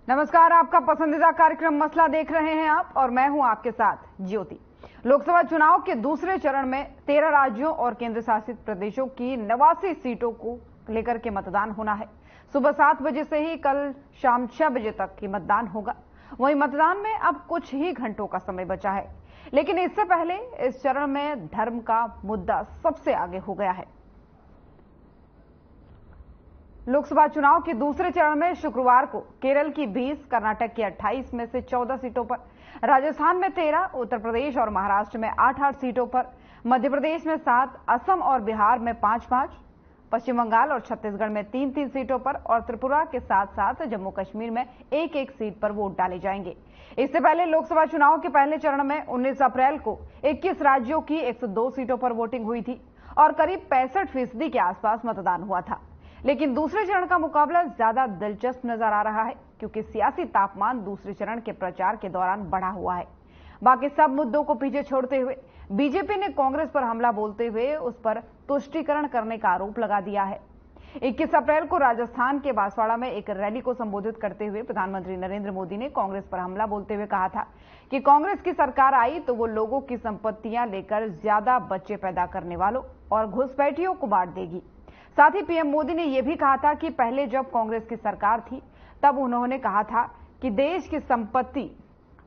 नमस्कार, आपका पसंदीदा कार्यक्रम मसला देख रहे हैं आप और मैं हूं आपके साथ ज्योति। लोकसभा चुनाव के दूसरे चरण में 13 राज्यों और केंद्र शासित प्रदेशों की 89 सीटों को लेकर के मतदान होना है। सुबह 7 बजे से ही कल शाम 6 बजे तक की मतदान होगा। वहीं मतदान में अब कुछ ही घंटों का समय बचा है, लेकिन इससे पहले इस चरण में धर्म का मुद्दा सबसे आगे हो गया है। लोकसभा चुनाव के दूसरे चरण में शुक्रवार को केरल की 20, कर्नाटक की 28 में से 14 सीटों पर, राजस्थान में 13, उत्तर प्रदेश और महाराष्ट्र में 8-8 सीटों पर, मध्य प्रदेश में 7, असम और बिहार में 5-5, पश्चिम बंगाल और छत्तीसगढ़ में 3-3 सीटों पर और त्रिपुरा के साथ साथ जम्मू कश्मीर में 1-1 सीट पर वोट डाले जाएंगे। इससे पहले लोकसभा चुनाव के पहले चरण में 19 अप्रैल को 21 राज्यों की 102 सीटों पर वोटिंग हुई थी और करीब 65% के आसपास मतदान हुआ था। लेकिन दूसरे चरण का मुकाबला ज्यादा दिलचस्प नजर आ रहा है, क्योंकि सियासी तापमान दूसरे चरण के प्रचार के दौरान बढ़ा हुआ है। बाकी सब मुद्दों को पीछे छोड़ते हुए बीजेपी ने कांग्रेस पर हमला बोलते हुए उस पर तुष्टीकरण करने का आरोप लगा दिया है। 21 अप्रैल को राजस्थान के बांसवाड़ा में एक रैली को संबोधित करते हुए प्रधानमंत्री नरेंद्र मोदी ने कांग्रेस पर हमला बोलते हुए कहा था कि कांग्रेस की सरकार आई तो वो लोगों की संपत्तियां लेकर ज्यादा बच्चे पैदा करने वालों और घुसपैठियों को बांट देगी। साथ ही पीएम मोदी ने यह भी कहा था कि पहले जब कांग्रेस की सरकार थी तब उन्होंने कहा था कि देश की संपत्ति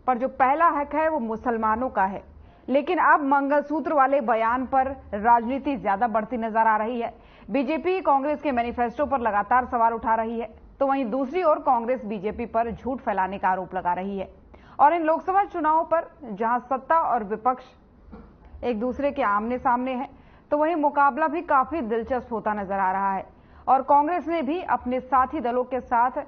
पर जो पहला हक है वो मुसलमानों का है, लेकिन अब मंगलसूत्र वाले बयान पर राजनीति ज्यादा बढ़ती नजर आ रही है। बीजेपी कांग्रेस के मैनिफेस्टो पर लगातार सवाल उठा रही है, तो वहीं दूसरी ओर कांग्रेस बीजेपी पर झूठ फैलाने का आरोप लगा रही है। और इन लोकसभा चुनावों पर जहां सत्ता और विपक्ष एक दूसरे के आमने सामने है, तो वहीं मुकाबला भी काफी दिलचस्प होता नजर आ रहा है। और कांग्रेस ने भी अपने साथी दलों के साथ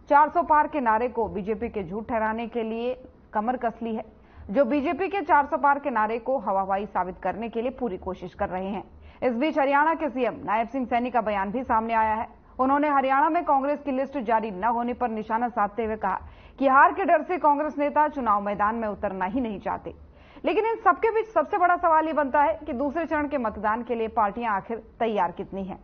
400 पार के नारे को बीजेपी के झूठ ठहराने के लिए कमर कस ली है, जो बीजेपी के 400 पार के नारे को हवाबाजी साबित करने के लिए पूरी कोशिश कर रहे हैं। इस बीच हरियाणा के सीएम नायब सिंह सैनी का बयान भी सामने आया है। उन्होंने हरियाणा में कांग्रेस की लिस्ट जारी न होने पर निशाना साधते हुए कहा कि हार के डर से कांग्रेस नेता चुनाव मैदान में उतरना ही नहीं चाहते। लेकिन इन सबके बीच सबसे बड़ा सवाल ये बनता है कि दूसरे चरण के मतदान के लिए पार्टियां आखिर तैयार कितनी हैं।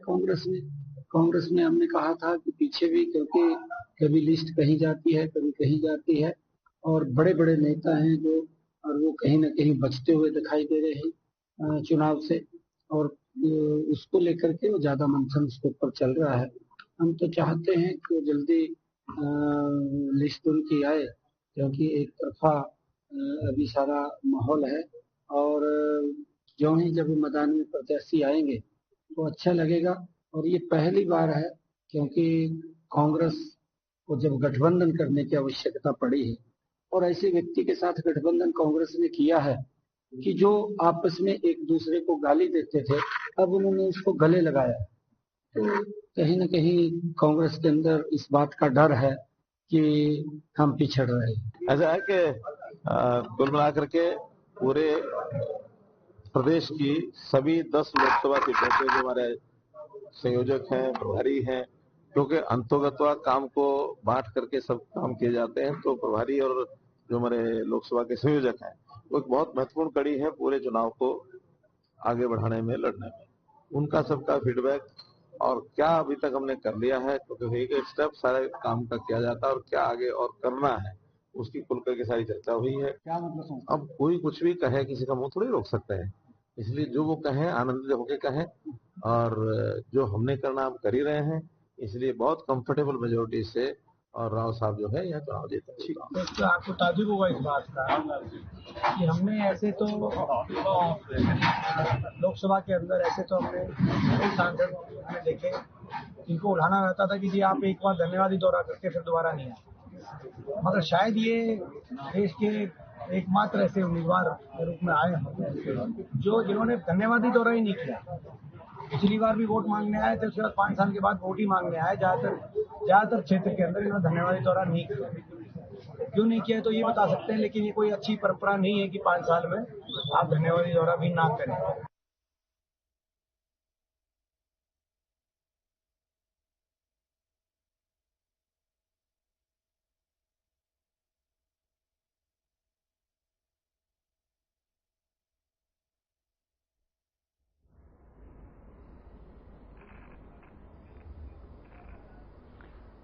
कांग्रेस में हमने कहा था कि पीछे भी, क्योंकि कभी लिस्ट कहीं जाती है कभी कहीं जाती है और बड़े बड़े नेता हैं जो, और वो कहीं ना कहीं बचते हुए दिखाई दे रहे हैं चुनाव से, और उसको लेकर के वो ज्यादा मंथन उसके ऊपर चल रहा है। हम तो चाहते हैं कि जल्दी लिस्ट उनकी आए, क्योंकि एक तरफा अभी सारा माहौल है और जो ही जब मैदान में प्रत्याशी आएंगे तो अच्छा लगेगा। और ये पहली बार है, क्योंकि कांग्रेस को जब गठबंधन करने की आवश्यकता पड़ी है और ऐसे व्यक्ति के साथ गठबंधन कांग्रेस ने किया है कि जो आपस में एक दूसरे को गाली देते थे, अब उन्होंने उसको गले लगाया। तो कहीं ना कहीं कांग्रेस के अंदर इस बात का डर है कि हम पिछड़ रहे हैं। ऐसा है कि कुल मिलाकर के पूरे प्रदेश की सभी 10 लोकसभा सीटों के जो हमारे संयोजक हैं, प्रभारी हैं, क्योंकि अंतोगत्वा काम को बांट करके सब काम किए जाते हैं, तो प्रभारी और जो हमारे लोकसभा के संयोजक हैं वो एक बहुत महत्वपूर्ण कड़ी है पूरे चुनाव को आगे बढ़ाने में, लड़ने में। उनका सबका फीडबैक और क्या अभी तक हमने कर लिया है, क्योंकि एक एक स्टेप सारे काम का किया जाता है और क्या आगे और करना है उसकी खुल करके सारी चर्चा हुई है। क्या मतलब? अब कोई कुछ भी कहे, किसी का मुंह थोड़ी रोक सकते हैं, इसलिए जो वो कहें आनंदित होकर कहें, और जो हमने करना हम कर ही रहे हैं, इसलिए बहुत कंफर्टेबल मेजोरिटी से और राव साहब जो है यह चुनाव जीते। तो आपको ताजुब होगा इस बात का कि हमने ऐसे तो लोकसभा के अंदर ऐसे तो हमने कई सांसद हमने देखे जिनको उठाना रहता था कि जी आप एक बार धन्यवादी दौरा करके फिर दोबारा नहीं आए, मगर शायद ये देश के एकमात्र ऐसे उम्मीदवार के रूप में आए हैं जो जिन्होंने धन्यवादी दौरा ही नहीं किया। पिछली बार भी वोट मांगने आए थे, उसके बाद 5 साल के बाद वोट ही मांगने आए। ज्यादातर क्षेत्र के अंदर इन्होंने धन्यवादी दौरा नहीं किया। क्यों नहीं किया तो ये बता सकते हैं, लेकिन ये कोई अच्छी परंपरा नहीं है कि 5 साल में आप धन्यवादी दौरा भी ना करें।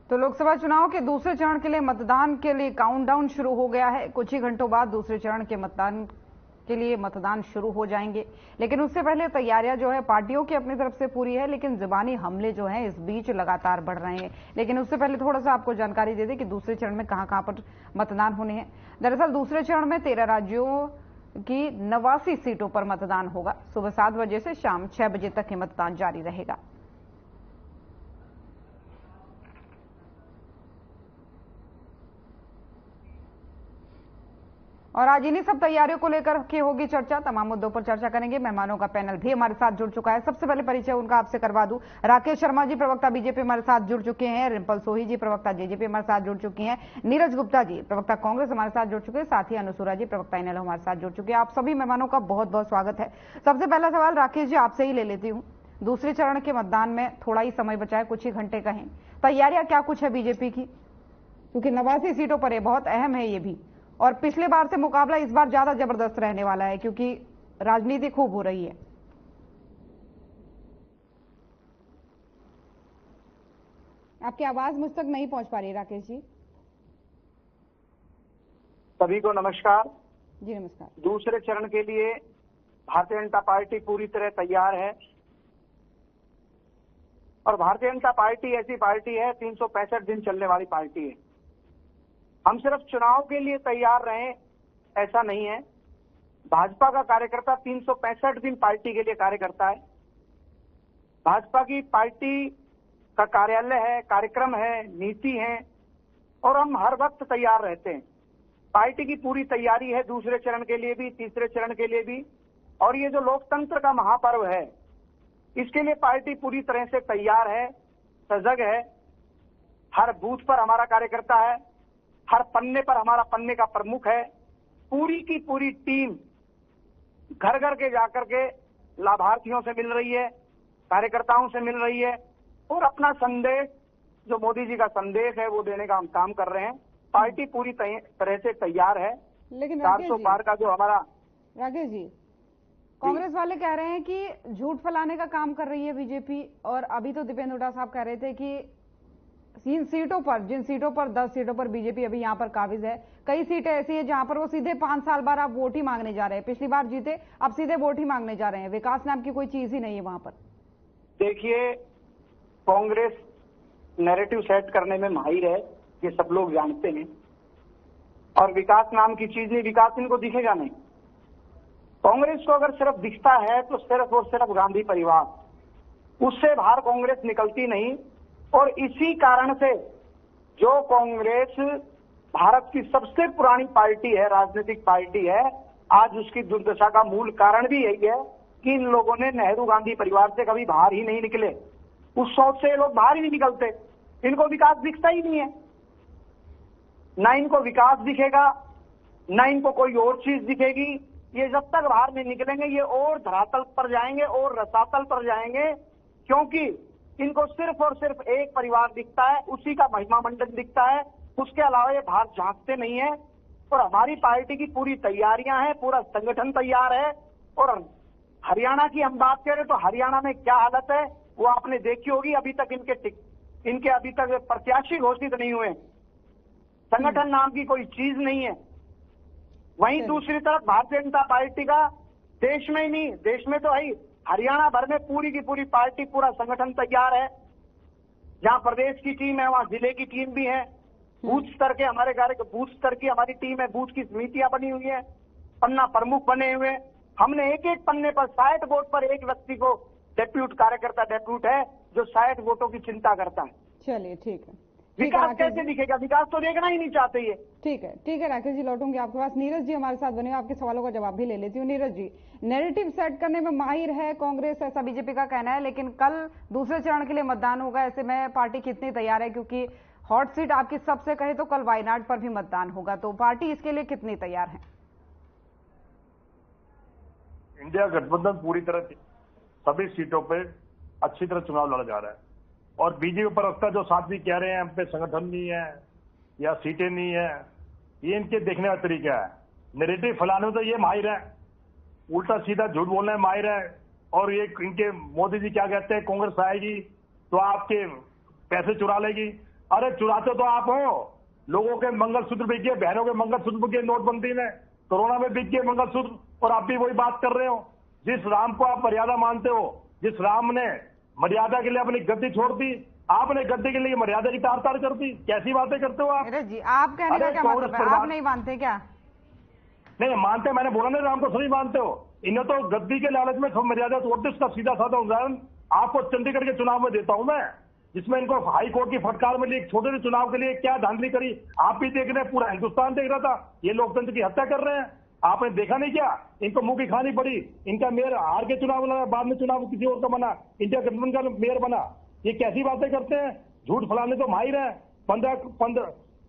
तो लोकसभा चुनाव के दूसरे चरण के लिए मतदान के लिए काउंटडाउन शुरू हो गया है। कुछ ही घंटों बाद दूसरे चरण के मतदान शुरू हो जाएंगे, लेकिन उससे पहले तैयारियां जो है पार्टियों की अपनी तरफ से पूरी है, लेकिन जुबानी हमले जो हैं इस बीच लगातार बढ़ रहे हैं। लेकिन उससे पहले थोड़ा सा आपको जानकारी दे दें कि दूसरे चरण में कहां पर मतदान होने हैं। दरअसल दूसरे चरण में 13 राज्यों की 89 सीटों पर मतदान होगा। सुबह 7 बजे से शाम 6 बजे तक ये मतदान जारी रहेगा। और आज इन्हीं सब तैयारियों को लेकर के होगी चर्चा। तमाम मुद्दों पर चर्चा करेंगे। मेहमानों का पैनल भी हमारे साथ जुड़ चुका है। सबसे पहले परिचय उनका आपसे करवा दूं। राकेश शर्मा जी प्रवक्ता बीजेपी हमारे साथ जुड़ चुके हैं। रिंपल सोही जी प्रवक्ता जेजेपी हमारे साथ जुड़ चुकी हैं। नीरज गुप्ता जी प्रवक्ता कांग्रेस हमारे साथ जुड़ चुके हैं। साथ ही अनुसूरा जी प्रवक्ता इनेलो हमारे साथ जुड़ चुके हैं। आप सभी मेहमानों का बहुत बहुत स्वागत है। सबसे पहला सवाल राकेश जी आपसे ही ले लेती हूँ। दूसरे चरण के मतदान में थोड़ा ही समय बचा है, कुछ ही घंटे का है। तैयारियां क्या कुछ है बीजेपी की, क्योंकि 89 सीटों पर है, बहुत अहम है ये भी, और पिछले बार से मुकाबला इस बार ज्यादा जबरदस्त रहने वाला है क्योंकि राजनीति खूब हो रही है। आपकी आवाज मुझ तक नहीं पहुंच पा रही राकेश जी। सभी को नमस्कार जी। नमस्कार। दूसरे चरण के लिए भारतीय जनता पार्टी पूरी तरह तैयार है और भारतीय जनता पार्टी ऐसी पार्टी है 365 दिन चलने वाली पार्टी है। हम सिर्फ चुनाव के लिए तैयार रहें ऐसा नहीं है। भाजपा का कार्यकर्ता 365 दिन पार्टी के लिए कार्य करता है। भाजपा की पार्टी का कार्यालय है, कार्यक्रम है, नीति है और हम हर वक्त तैयार रहते हैं। पार्टी की पूरी तैयारी है दूसरे चरण के लिए भी, तीसरे चरण के लिए भी। और ये जो लोकतंत्र का महापर्व है इसके लिए पार्टी पूरी तरह से तैयार है, सजग है। हर बूथ पर हमारा कार्यकर्ता है, हर पन्ने पर हमारा पन्ने का प्रमुख है। पूरी की पूरी टीम घर घर के जाकर के लाभार्थियों से मिल रही है, कार्यकर्ताओं से मिल रही है और अपना संदेश जो मोदी जी का संदेश है वो देने का हम काम कर रहे हैं। पार्टी पूरी तरह से तैयार है। लेकिन 400 पार का जो हमारा राकेश जी, कांग्रेस वाले कह रहे हैं कि झूठ फैलाने का काम कर रही है बीजेपी, और अभी तो दीपेंद्र हुड्डा साहब कह रहे थे कि जिन सीटों पर 10 सीटों पर बीजेपी अभी यहां पर काबिज है, कई सीटें ऐसी हैं जहां पर वो सीधे 5 साल बाद आप वोट ही मांगने जा रहे हैं। पिछली बार जीते, अब सीधे वोट ही मांगने जा रहे हैं। विकास नाम की कोई चीज ही नहीं है वहां पर। देखिए, कांग्रेस नैरेटिव सेट करने में माहिर है, ये सब लोग जानते हैं। और विकास नाम की चीज नहीं, विकास इनको दिखेगा नहीं। कांग्रेस को अगर सिर्फ दिखता है तो सिर्फ और सिर्फ गांधी परिवार, उससे बाहर कांग्रेस निकलती नहीं। और इसी कारण से जो कांग्रेस भारत की सबसे पुरानी पार्टी है, राजनीतिक पार्टी है, आज उसकी दुर्दशा का मूल कारण भी यही है कि इन लोगों ने नेहरू गांधी परिवार से कभी बाहर ही नहीं निकले। उस सोच से ये लोग बाहर ही नहीं निकलते। इनको विकास दिखता ही नहीं है। ना इनको विकास दिखेगा, ना इनको कोई और चीज दिखेगी। ये जब तक बाहर नहीं निकलेंगे ये और धरातल पर जाएंगे और रसातल पर जाएंगे, क्योंकि इनको सिर्फ और सिर्फ एक परिवार दिखता है, उसी का महिमा मंडन दिखता है। उसके अलावा ये बाहर झांकते नहीं है। और हमारी पार्टी की पूरी तैयारियां हैं, पूरा संगठन तैयार है। और हरियाणा की हम बात करें तो हरियाणा में क्या हालत है वो आपने देखी होगी। अभी तक इनके अभी तक प्रत्याशी घोषित नहीं हुए। संगठन नाम की कोई चीज नहीं है। वहीं दूसरी तरफ भारतीय जनता पार्टी का देश में ही नहीं, देश में तो है, हरियाणा भर में पूरी की पूरी पार्टी, पूरा संगठन तैयार है। जहां प्रदेश की टीम है वहां जिले की टीम भी है। बूथ स्तर के हमारे बूथ स्तर की हमारी टीम है। बूथ की समितियां बनी हुई है, पन्ना प्रमुख बने हुए। हमने एक एक पन्ने पर 60 वोट पर एक व्यक्ति को डेप्यूट है जो 60 वोटों की चिंता करता है। चलिए ठीक है। विकास कैसे दिखेगा? विकास तो देखना ही नहीं चाहते ये। ठीक है राकेश जी, लौटूंगी आपके पास। नीरज जी हमारे साथ बने हुए, आपके सवालों का जवाब भी ले लेती हूँ। नीरज जी, नैरेटिव सेट करने में माहिर है कांग्रेस, ऐसा बीजेपी का कहना है, लेकिन कल दूसरे चरण के लिए मतदान होगा। ऐसे में पार्टी कितनी तैयार है? क्योंकि हॉट सीट आपकी सबसे कहे तो कल वायनाड पर भी मतदान होगा, तो पार्टी इसके लिए कितनी तैयार है? इंडिया गठबंधन पूरी तरह सभी सीटों पे अच्छी तरह चुनाव लड़ा जा रहा है। और बीजेपी प्रवक्ता जो साथी कह रहे हैं हम पे संगठन नहीं है या सीटें नहीं है, ये इनके देखने का तरीका है। नैरेटिव फैलाने में तो ये माहिर है, उल्टा सीधा झूठ बोलने में माहिर है। और ये इनके मोदी जी क्या कहते हैं, कांग्रेस आएगी तो आपके पैसे चुरा लेगी। अरे चुराते तो आप हो। लोगों के मंगलसूत्र बिक गए, बहनों के मंगलसूत्र बिक गए नोटबंदी में, कोरोना में बिक गए मंगलसूत्र, और आप भी वही बात कर रहे हो। जिस राम को आप मर्यादा मानते हो, जिस राम ने मर्यादा के लिए अपनी गद्दी छोड़ दी, आपने गद्दी के लिए मर्यादा की तार तार कर दी। कैसी बातें करते हो आप? नीरज जी, आप कहने का क्या मतलब है? आप नहीं मानते क्या? नहीं मानते, मैंने बोला ना राम को सभी मानते हो। इन्हें तो गद्दी के लालच में सब मर्यादा तोड़ दी। उसका सीधा साधा उदाहरण आपको चंडीगढ़ के चुनाव में देता हूं मैं, जिसमें इनको हाई कोर्ट की फटकार मिली। एक छोटे से चुनाव के लिए क्या धांधली करी, आप भी देख रहे हैं, पूरा हिंदुस्तान देख रहा था। ये लोकतंत्र की हत्या कर रहे हैं, आपने देखा नहीं क्या? इनको मुंह की खानी पड़ी। इनका मेयर हार के चुनाव लड़ा, बाद में चुनाव किसी और का बना, इंडिया गठबंधन का मेयर बना। ये कैसी बातें करते हैं? झूठ फैलाने तो माहिर है।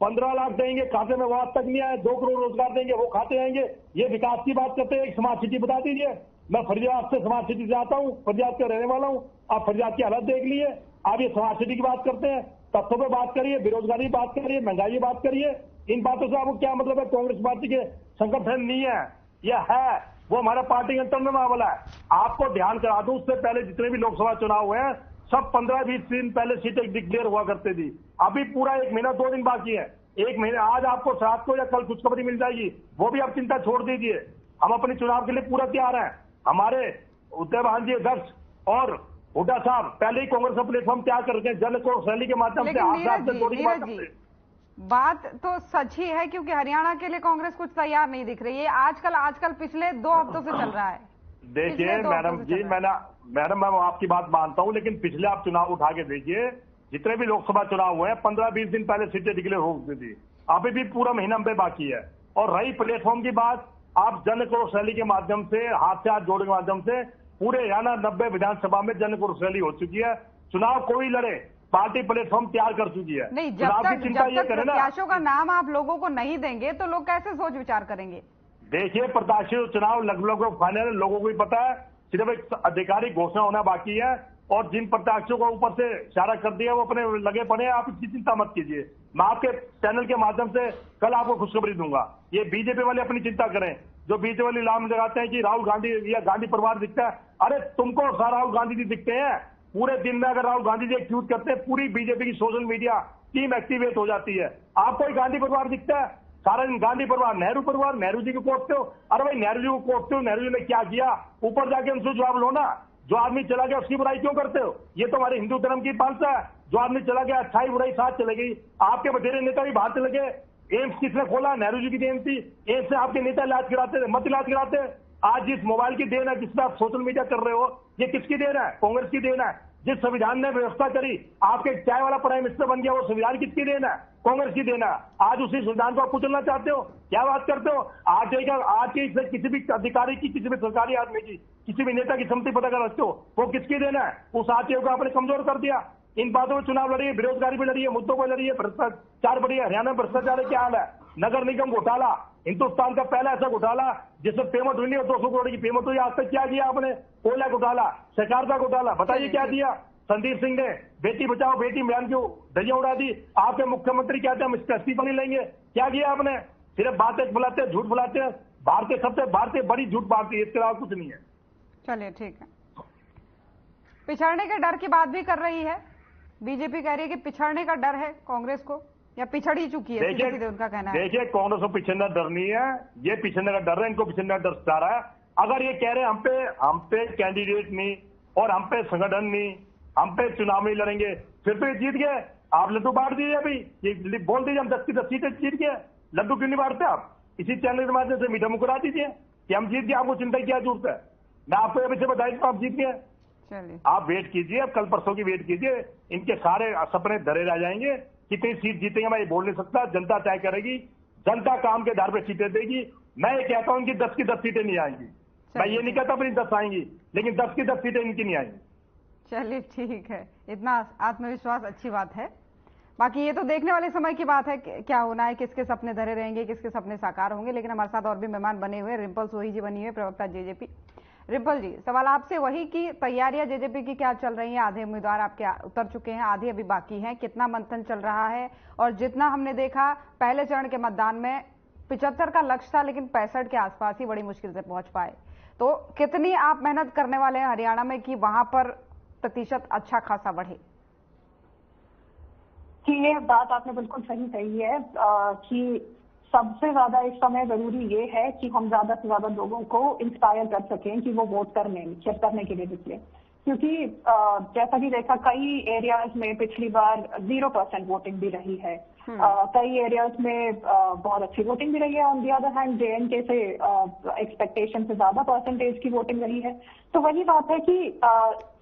15 लाख देंगे खाते में, वो आज तक नहीं आए। 2 करोड़ रोजगार देंगे, वो खाते आएंगे। ये विकास की बात करते हैं। एक स्मार्ट सिटी बता दीजिए। मैं फरियाद से स्मार्ट सिटी से आता हूँ, फरियाद का रहने वाला हूँ। आप फरियाद की हालत देख लीजिए। आप ये स्मार्ट सिटी की बात करते हैं, तथ्यों पे बात करिए, बेरोजगारी बात करिए, महंगाई बात करिए। इन बातों से आपको क्या मतलब है? कांग्रेस पार्टी के संगठन नहीं है, यह है वो हमारा पार्टी का इंटरनल मामला है। आपको ध्यान करा दूं, उससे पहले जितने भी लोकसभा चुनाव हुए हैं, सब 15-20 दिन पहले सीटें डिक्लेयर हुआ करती थी। अभी पूरा 1 महीना 2 दिन बाकी है। 1 महीने आज आपको रात को या कल खुशखबरी मिल जाएगी, वो भी आप चिंता छोड़ दीजिए। हम अपने चुनाव के लिए पूरा तैयार हैं। हमारे उदयभान जी अध्यक्ष और हुड्डा साहब पहले ही कांग्रेस का प्लेटफॉर्म तैयार कर रखे हैं। जन को रैली के माध्यम से बात तो सच ही है, क्योंकि हरियाणा के लिए कांग्रेस कुछ तैयार नहीं दिख रही है। आजकल पिछले 2 हफ्तों से चल रहा है। देखिए मैडम जी, मैडम मैं आपकी बात मानता हूं, लेकिन पिछले आप चुनाव उठा के देखिए, जितने भी लोकसभा चुनाव हुए हैं 15-20 दिन पहले सीटें डिक्लेयर हो गई थी। अभी भी पूरा महीना पे बाकी है। और रही प्लेटफॉर्म की बात, आप जन क्रॉस रैली के माध्यम से, हाथ से हाथ जोड़ने के माध्यम से पूरे हरियाणा 90 विधानसभा में जन क्रॉस रैली हो चुकी है। चुनाव कोई लड़े, पार्टी प्लेटफॉर्म तैयार कर चुकी है। नहीं, जब तक प्रत्याशियों का नाम आप लोगों को नहीं देंगे तो लोग कैसे सोच विचार करेंगे? देखिए प्रत्याशी चुनाव लगभग फाइनल, लोगों को भी पता है। सिर्फ एक आधिकारिक घोषणा होना बाकी है, और जिन प्रत्याशियों को ऊपर से इशारा कर दिया वो अपने लगे पड़े हैं। आप इसकी चिंता मत कीजिए, मैं आपके चैनल के माध्यम से कल आपको खुशखबरी दूंगा। ये बीजेपी वाले अपनी चिंता करें, जो बीजेपी वाले इल्जाम लगाते हैं कि राहुल गांधी या गांधी परिवार दिखता है। अरे तुमको राहुल गांधी जी दिखते हैं? पूरे दिन में अगर राहुल गांधी जी एक ट्वीट करते हैं, पूरी बीजेपी की सोशल मीडिया टीम एक्टिवेट हो जाती है। आपको एक गांधी परिवार दिखता है? सारा दिन गांधी परिवार, नेहरू जी को कोसते हो। अरे भाई नेहरू जी को कोसते हो, नेहरू जी ने क्या किया? ऊपर जाके उनसे जवाब लो ना। जो आदमी चला गया उसकी बुराई क्यों करते हो? ये तो हमारे हिंदू धर्म की पालसा है। जो आदमी चला गया, अच्छाई बुराई साथ चले गई। आपके बतेरे नेता भी बाहर चले गए। एम्स किसने खोला? नेहरू जी की देन थी। एम्स से आपके नेता इलाज कराते थे, मत इलाज कराते। आज जिस मोबाइल की देन है, जिसमें आप सोशल मीडिया कर रहे हो, ये किसकी देन है? कांग्रेस की देन है। जिस संविधान ने व्यवस्था करी, आपके चाय वाला प्राइम मिनिस्टर बन गया, वो संविधान किसकी देन है? कांग्रेस की देन है। आज उसी संविधान को आप कुचलना चाहते हो? क्या बात करते हो? आज के किसी भी अधिकारी की, किसी भी सरकारी आदमी की, किसी भी नेता की सम्पत्ति पता कर रखते हो, वो किसकी देन है? उस आरटीओ को आपने कमजोर कर दिया। इन बातों में चुनाव लड़िए, बेरोजगारी भी लड़िए, मुद्दों पर लड़िए, भ्रष्टाचार बढ़िए। हरियाणा में भ्रष्टाचार क्या हाल है? नगर निगम घोटाला, हिंदुस्तान का पहला ऐसा घोटाला जिसमें पेमेंट हुई नहीं और 200 करोड़ की पेमेंट हुई। आज तक क्या किया आपने? कोयला घोटाला, सहकारिता घोटाला, बताइए क्या दिया? संदीप सिंह ने बेटी बचाओ बेटी बयान क्यों धज्जियां उड़ा दी? आपके मुख्यमंत्री कहते हैं हम इसका इस्तीफा नहीं लेंगे। क्या किया आपने? सिर्फ बातें फैलाते हैं, झूठ फैलाते हैं। भारतीय बड़ी झूठ बांटती है, इसके अलावा कुछ नहीं है। चलिए ठीक है। पिछड़ने के डर की बात भी कर रही है बीजेपी, कह रही है कि पिछड़ने का डर है कांग्रेस को, या पिछड़ ही चुकी है। सीधे उनका कहना है। देखिए कांग्रेस को पिछड़ने का डर नहीं है, ये पिछड़ने का डर है, इनको पिछड़ने का डर सता रहा है। अगर ये कह रहे हैं हम पे कैंडिडेट नहीं और हम पे संगठन नहीं, हम पे चुनाव नहीं लड़ेंगे, फिर तो ये जीत गए। आप लड्डू बांट दीजिए, अभी ये बोल दीजिए हम 10 की 10 सीटें जीत गए। लड्डू क्यों नहीं बांटते आप? इसी चैनल के माध्यम से मीठा मुकरा दीजिए कि हम जीत गए, आपको चिंता की क्या जरूरत है? मैं आपको अभी से बताई आप जीत गए। आप वेट कीजिए, अब कल परसों की वेट कीजिए, इनके सारे सपने धरे रह जाएंगे। कितनी सीट जीतेंगे मैं ये बोल नहीं सकता, जनता तय करेगी। जनता काम के आधार पर सीटें देगी। मैं ये कहता हूं कि 10 की 10 सीटें नहीं आएंगी। मैं ये नहीं कहता अपनी 10 आएंगी, लेकिन 10 की 10 सीटें इनकी नहीं आएंगी। चलिए ठीक है, इतना आत्मविश्वास अच्छी बात है। बाकी ये तो देखने वाले समय की बात है क्या होना है, किसके सपने धरे रहेंगे, किसके सपने साकार होंगे। लेकिन हमारे साथ और भी मेहमान बने हुए, रिम्पल सोही जी बनी हुई, प्रवक्ता जेजेपी। रिम्पल जी, सवाल आपसे वही कि तैयारियां जेजेपी की क्या चल रही हैं? आधे उम्मीदवार आपके उतर चुके हैं, आधे अभी बाकी हैं। कितना मंथन चल रहा है? और जितना हमने देखा पहले चरण के मतदान में 75 का लक्ष्य था, लेकिन 65 के आसपास ही बड़ी मुश्किल से पहुंच पाए। तो कितनी आप मेहनत करने वाले हैं हरियाणा में कि वहां पर प्रतिशत अच्छा खासा बढ़े? कि ये बात आपने बिल्कुल सही कही है कि सबसे ज्यादा इस समय जरूरी ये है कि हम ज्यादा से ज्यादा लोगों को इंस्पायर कर सकें कि वो वोट करने के लिए निकले, क्योंकि जैसा कि देखा कई एरियाज में पिछली बार 0% वोटिंग भी रही है, कई एरियाज में बहुत अच्छी वोटिंग भी रही है। On the other hand JNK से एक्सपेक्टेशन से ज्यादा परसेंटेज की वोटिंग रही है। तो वही बात है कि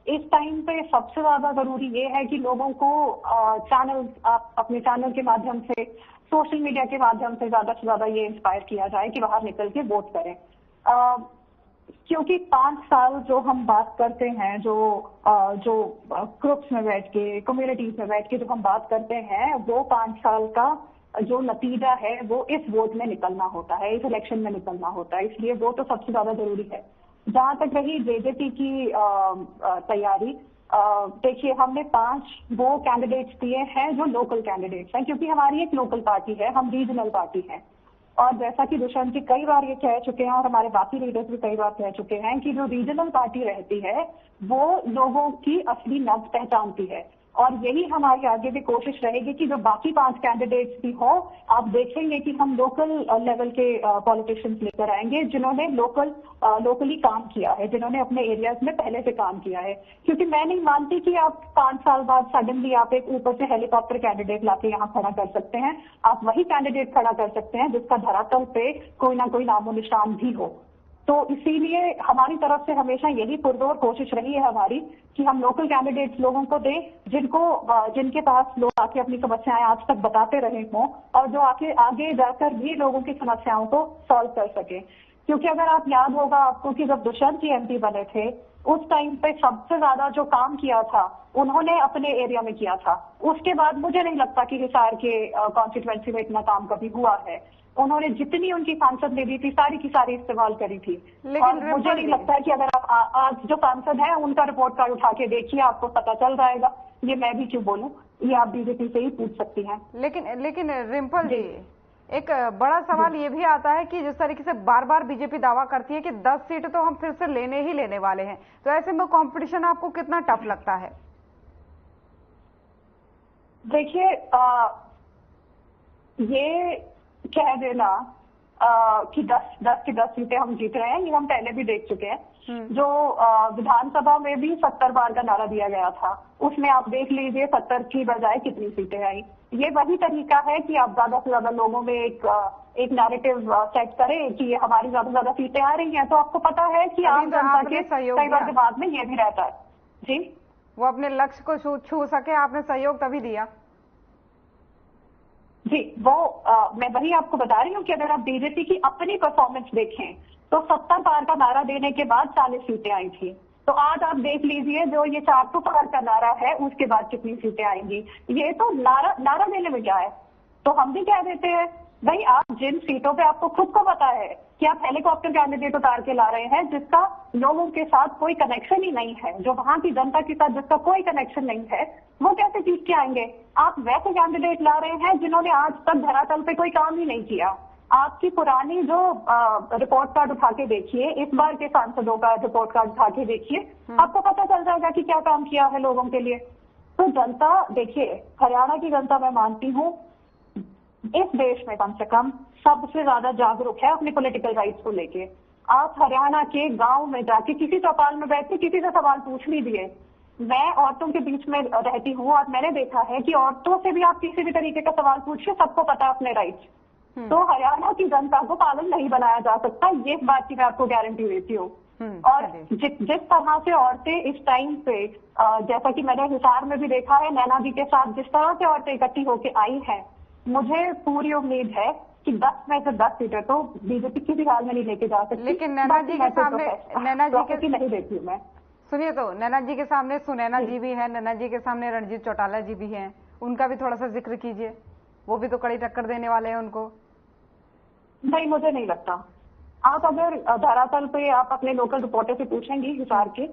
इस टाइम पे सबसे ज्यादा जरूरी ये है कि लोगों को अपने चैनल के माध्यम से, सोशल मीडिया के माध्यम से ज्यादा ये इंस्पायर किया जाए कि बाहर निकल के वोट करें। क्योंकि 5 साल जो हम बात करते हैं, जो ग्रुप्स में बैठ के, कम्युनिटीज में बैठ के जो हम बात करते हैं, वो 5 साल का जो नतीजा है वो इस वोट में निकलना होता है, इस इलेक्शन में निकलना होता है। इसलिए वो तो सबसे ज्यादा जरूरी है। जहां तक रही JJP की तैयारी, देखिए हमने 5 वो कैंडिडेट्स दिए हैं जो लोकल कैंडिडेट्स हैं, क्योंकि हमारी एक लोकल पार्टी है, हम रीजनल पार्टी हैं। और जैसा कि दुष्यंत जी कई बार ये कह चुके हैं और हमारे बाकी लीडर्स भी कई बार कह चुके हैं कि जो रीजनल पार्टी रहती है वो लोगों की असली नब्ज पहचानती है। और यही हमारी आगे भी कोशिश रहेगी कि जो बाकी 5 कैंडिडेट्स भी हो, आप देखेंगे कि हम लोकल लेवल के पॉलिटिशियंस लेकर आएंगे जिन्होंने लोकली काम किया है, जिन्होंने अपने एरियाज में पहले से काम किया है। क्योंकि मैं नहीं मानती कि आप 5 साल बाद सडनली आप एक ऊपर से हेलीकॉप्टर कैंडिडेट लाके यहाँ खड़ा कर सकते हैं। आप वही कैंडिडेट खड़ा कर सकते हैं जिसका धरातल पे कोई ना कोई नामो निशान भी हो। तो इसीलिए हमारी तरफ से हमेशा यही पुरजोर कोशिश रही है हमारी कि हम लोकल कैंडिडेट्स लोगों को दें, जिनके पास लोग आके अपनी समस्याएं आज तक बताते रहे हों और जो आगे जाकर भी लोगों की समस्याओं को सॉल्व कर सके। क्योंकि अगर आप याद होगा आपको कि जब दुष्यंत जी MP बने थे, उस टाइम पे सबसे ज्यादा जो काम किया था उन्होंने अपने एरिया में किया था। उसके बाद मुझे नहीं लगता कि हिसार के कॉन्स्टिट्यूएंसी में इतना काम कभी हुआ है। उन्होंने जितनी उनकी सांसद निधि थी सारी की सारी इस्तेमाल करी थी। और मुझे नहीं लगता है कि अगर आप आज जो सांसद हैं उनका रिपोर्ट कार्ड उठा के देखिए, आपको पता चल जाएगा। ये मैं भी क्यों बोलूं, ये आप BJP से ही पूछ सकती हैं। लेकिन रिम्पल जी, एक बड़ा सवाल ये भी आता है कि जिस तरीके से बार बार BJP दावा करती है कि 10 सीट तो हम फिर से लेने ही लेने वाले हैं, तो ऐसे में कंपटीशन आपको कितना टफ लगता है? देखिए ये कह देना कि 10 की 10 सीटें हम जीत रहे हैं, ये हम पहले भी देख चुके हैं। जो विधानसभा में भी 70 बार का नारा दिया गया था, उसमें आप देख लीजिए 70 की बजाय कितनी सीटें आई। ये वही तरीका है कि आप ज्यादा से ज्यादा लोगों में एक नैरेटिव सेट करें कि ये हमारी ज्यादा से ज्यादा सीटें आ रही हैं। तो आपको पता है कि आम जनता के कई बार दिमाग में ये भी रहता है जी, वो अपने लक्ष्य को छू सके, आपने सहयोग तभी दिया जी। वो मैं वही आपको बता रही हूँ कि अगर आप BJP की अपनी परफॉर्मेंस देखें तो 70 पार का नारा देने के बाद 40 सीटें आई थी। तो आज आप देख लीजिए जो ये 400 पार का नारा है उसके बाद कितनी सीटें आएंगी। ये तो नारा देने में क्या है, तो हम भी कह देते हैं भाई आप जिन सीटों पे आपको खुद को पता है कि आप हेलीकॉप्टर कैंडिडेट उतार के ला रहे हैं जिसका लोगों के साथ कोई कनेक्शन ही नहीं है, जो वहां की जनता के साथ जिसका कोई कनेक्शन नहीं है, वो कैसे जीत के आएंगे? आप वैसे कैंडिडेट ला रहे हैं जिन्होंने आज तक धरातल पे कोई काम ही नहीं किया। आपकी पुरानी जो रिपोर्ट कार्ड उठा के देखिए, इस बार के सांसदों का रिपोर्ट कार्ड उठा के देखिए, आपको पता चल जाएगा कि क्या काम किया है लोगों के लिए। तो जनता, देखिए हरियाणा की जनता मैं मानती हूँ इस देश में कम से कम सबसे ज्यादा जागरूक है अपने पॉलिटिकल राइट्स को लेके। आप हरियाणा के गांव में जाके किसी चौपाल में बैठ के किसी से सवाल पूछ लीजिए। मैं औरतों के बीच में रहती हूँ और मैंने देखा है कि औरतों से भी आप किसी भी तरीके का सवाल पूछिए, सबको पता है अपने राइट्स। तो हरियाणा की जनता को पागल नहीं बनाया जा सकता, ये बात की मैं आपको गारंटी देती हूँ। और जिस तरह से औरतें इस टाइम पे, जैसा कि मैंने हिसार में भी देखा है, नैना जी के साथ जिस तरह से औरतें इकट्ठी होके आई हैं, मुझे पूरी उम्मीद है कि 10 में से 10 सीटें तो BJP किसी हाल में नहीं लेके जा सकती। लेकिन नैना जी के सामने, नैना जी के नहीं देखती हूँ मैं। सुनिए, तो नैना जी के सामने सुनैना जी भी है, नैना जी के सामने रणजीत चौटाला जी भी हैं, उनका भी थोड़ा सा जिक्र कीजिए। वो भी तो कड़ी टक्कर देने वाले हैं उनको। नहीं, मुझे नहीं लगता। आप अगर धरातल पे आप अपने लोकल रिपोर्टर से पूछेंगी हिसार के,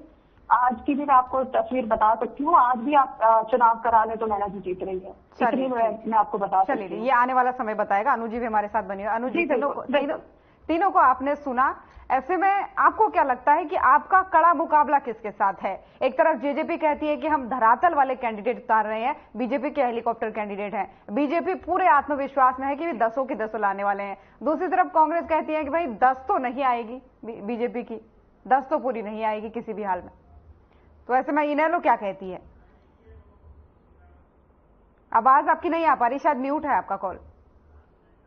आज की भी मैं आपको तस्वीर बता सकती हूँ। आज भी आप चुनाव करा ले तो नैना जी जीत रही है, इसलिए मैं आपको बता सकती हूँ। ये आने वाला समय बताएगा। अनु जी भी हमारे साथ बनी है। अनु जी, तीनों को आपने सुना। ऐसे में आपको क्या लगता है कि आपका कड़ा मुकाबला किसके साथ है? एक तरफ जेजेपी कहती है कि हम धरातल वाले कैंडिडेट उतार रहे हैं, बीजेपी के हेलीकॉप्टर कैंडिडेट हैं। बीजेपी पूरे आत्मविश्वास में है कि वे 10 की 10 लाने वाले हैं। दूसरी तरफ कांग्रेस कहती है कि भाई 10 तो नहीं आएगी, बीजेपी की 10 तो पूरी नहीं आएगी किसी भी हाल में। तो ऐसे में इनेलो क्या कहती है? आवाज आपकी नहीं आ पा रही, शायद म्यूट है आपका कॉल।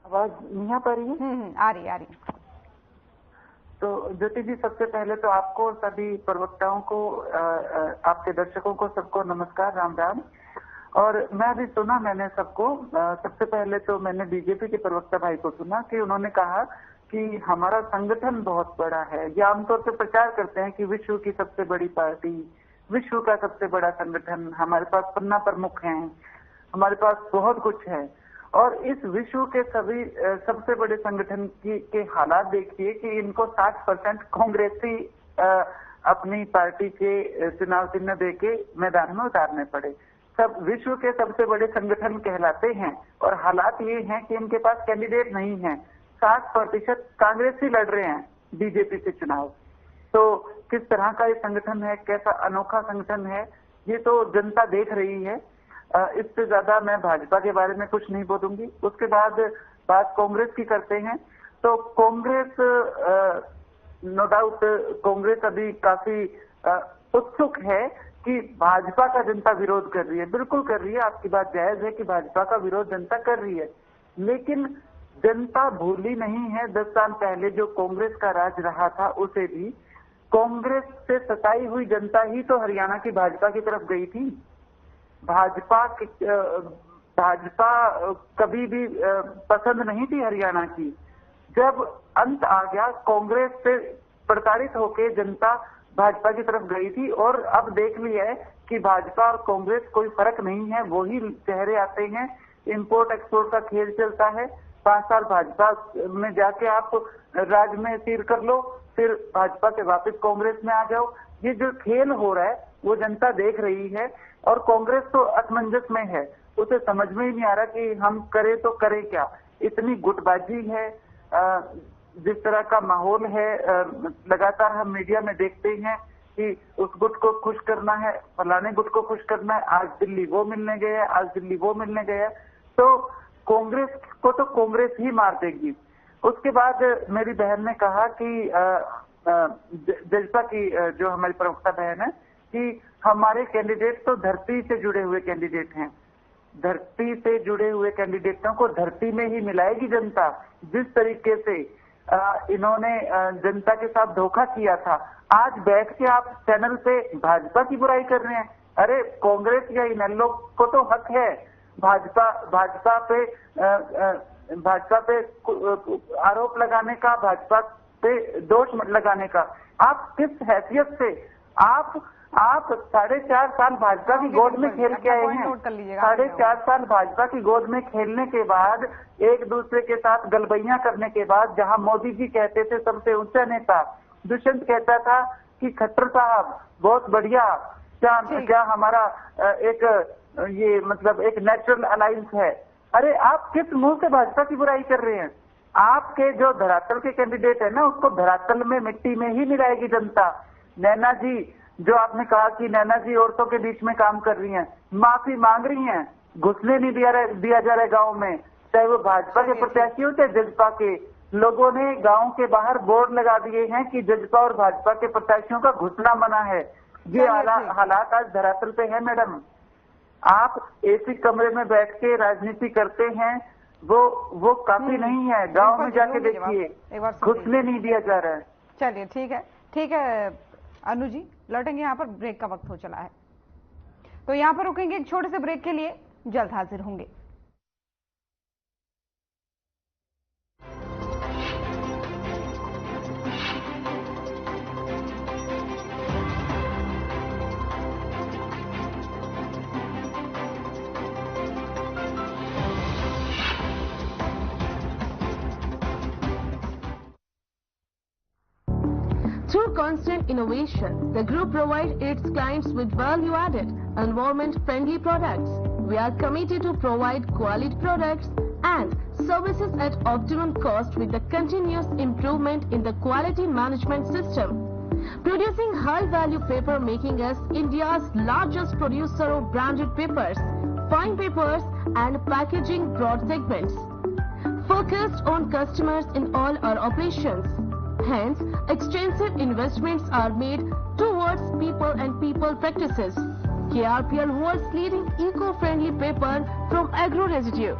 आवाज नहीं आ पा रही है? आ रही है। तो ज्योति जी, सबसे पहले तो आपको, सभी प्रवक्ताओं को, आपके दर्शकों को, सबको नमस्कार, राम राम। और मैं अभी सुना मैंने सबको। सबसे पहले तो मैंने बीजेपी के प्रवक्ता भाई को सुना कि उन्होंने कहा कि हमारा संगठन बहुत बड़ा है। ये आमतौर पर प्रचार करते हैं कि विश्व की सबसे बड़ी पार्टी, विश्व का सबसे बड़ा संगठन, हमारे पास 15 प्रमुख हैं, हमारे पास बहुत कुछ है। और इस विश्व के सभी सबसे बड़े संगठन के हालात देखिए कि इनको 60% कांग्रेसी अपनी पार्टी के चुनाव चिन्ह देके मैदान में उतारने पड़े। सब विश्व के सबसे बड़े संगठन कहलाते हैं और हालात ये हैं कि इनके पास कैंडिडेट नहीं है। 60% कांग्रेसी लड़ रहे हैं बीजेपी से चुनाव। तो किस तरह का ये संगठन है, कैसा अनोखा संगठन है, ये तो जनता देख रही है। इससे ज्यादा मैं भाजपा के बारे में कुछ नहीं बोलूंगी। उसके बाद बात कांग्रेस की करते हैं। तो कांग्रेस, नो डाउट कांग्रेस अभी काफी उत्सुक है कि भाजपा का जनता विरोध कर रही है। बिल्कुल कर रही है, आपकी बात जायज है कि भाजपा का विरोध जनता कर रही है, लेकिन जनता भूली नहीं है 10 साल पहले जो कांग्रेस का राज रहा था उसे भी। कांग्रेस से सताई हुई जनता ही तो हरियाणा की भाजपा की तरफ गई थी। भाजपा कभी भी पसंद नहीं थी हरियाणा की। जब अंत आ गया, कांग्रेस से प्रताड़ित होकर जनता भाजपा की तरफ गई थी और अब देख लिया है कि भाजपा और कांग्रेस कोई फर्क नहीं है, वही चेहरे आते हैं, इंपोर्ट एक्सपोर्ट का खेल चलता है। 5 साल भाजपा में जाके आप राज में तीर कर लो, फिर भाजपा से वापस कांग्रेस में आ जाओ। ये जो खेल हो रहा है वो जनता देख रही है और कांग्रेस तो असमंजस में है। उसे समझ में ही नहीं आ रहा कि हम करें तो करें क्या। इतनी गुटबाजी है, जिस तरह का माहौल है, लगातार हम मीडिया में देखते हैं कि उस गुट को खुश करना है, फलाने गुट को खुश करना है, आज दिल्ली वो मिलने गया, आज दिल्ली वो मिलने गया। तो कांग्रेस को तो कांग्रेस ही मार देगी। उसके बाद मेरी बहन ने कहा कि जजपा की जो हमारी प्रवक्ता बहन है कि हमारे कैंडिडेट तो धरती से जुड़े हुए कैंडिडेट हैं। धरती से जुड़े हुए कैंडिडेटों को धरती में ही मिलाएगी जनता। जिस तरीके से इन्होंने जनता के साथ धोखा किया था, आज बैठ के आप चैनल पे भाजपा की बुराई कर रहे हैं। अरे कांग्रेस या इनेलो को तो हक है भाजपा पे आरोप लगाने का, भाजपा पे दोष लगाने का। आप किस हैसियत से आप 4.5 साल भाजपा की गोद में खेल के आए हैं। 4.5 साल भाजपा की गोद में खेलने के बाद, एक दूसरे के साथ गलबैयां करने के बाद, जहां मोदी जी कहते थे सबसे ऊंचा नेता, दुष्यंत कहता था कि खट्टर साहब बहुत बढ़िया, क्या हमारा एक ये मतलब एक नेचुरल अलायंस है। अरे आप किस मुंह से भाजपा की बुराई कर रहे हैं? आपके जो धरातल के कैंडिडेट है ना, उसको धरातल में मिट्टी में ही मिलाएगी जनता। नैना जी, जो आपने कहा कि नैना जी औरतों के बीच में काम कर रही हैं, माफी मांग रही हैं, घुसने नहीं दिया जा रहा है गाँव में, चाहे वो भाजपा के प्रत्याशी हो चाहे जजपा के। लोगों ने गाँव के बाहर बोर्ड लगा दिए हैं कि जजपा और भाजपा के प्रत्याशियों का घुसना मना है। ये हालात आज धरातल पे है मैडम। आप एसी कमरे में बैठ के राजनीति करते हैं, वो काफी नहीं है। गांव में जाके देखिए, घुसने नहीं दिया जा रहा है। चलिए ठीक है अनु जी, लौटेंगे। यहाँ पर ब्रेक का वक्त हो चला है, तो यहाँ पर रुकेंगे एक छोटे से ब्रेक के लिए, जल्द हाजिर होंगे। Through constant innovation, the group provides its clients with value-added, environment-friendly products. We are committed to provide quality products and services at optimum cost with the continuous improvement in the quality management system. Producing high-value paper, making us India's largest producer of branded papers, fine papers and packaging broad segments. Focused on customers in all our operations. Hence, extensive investments are made towards people and people practices. KRPL world's leading eco-friendly paper from agro residue.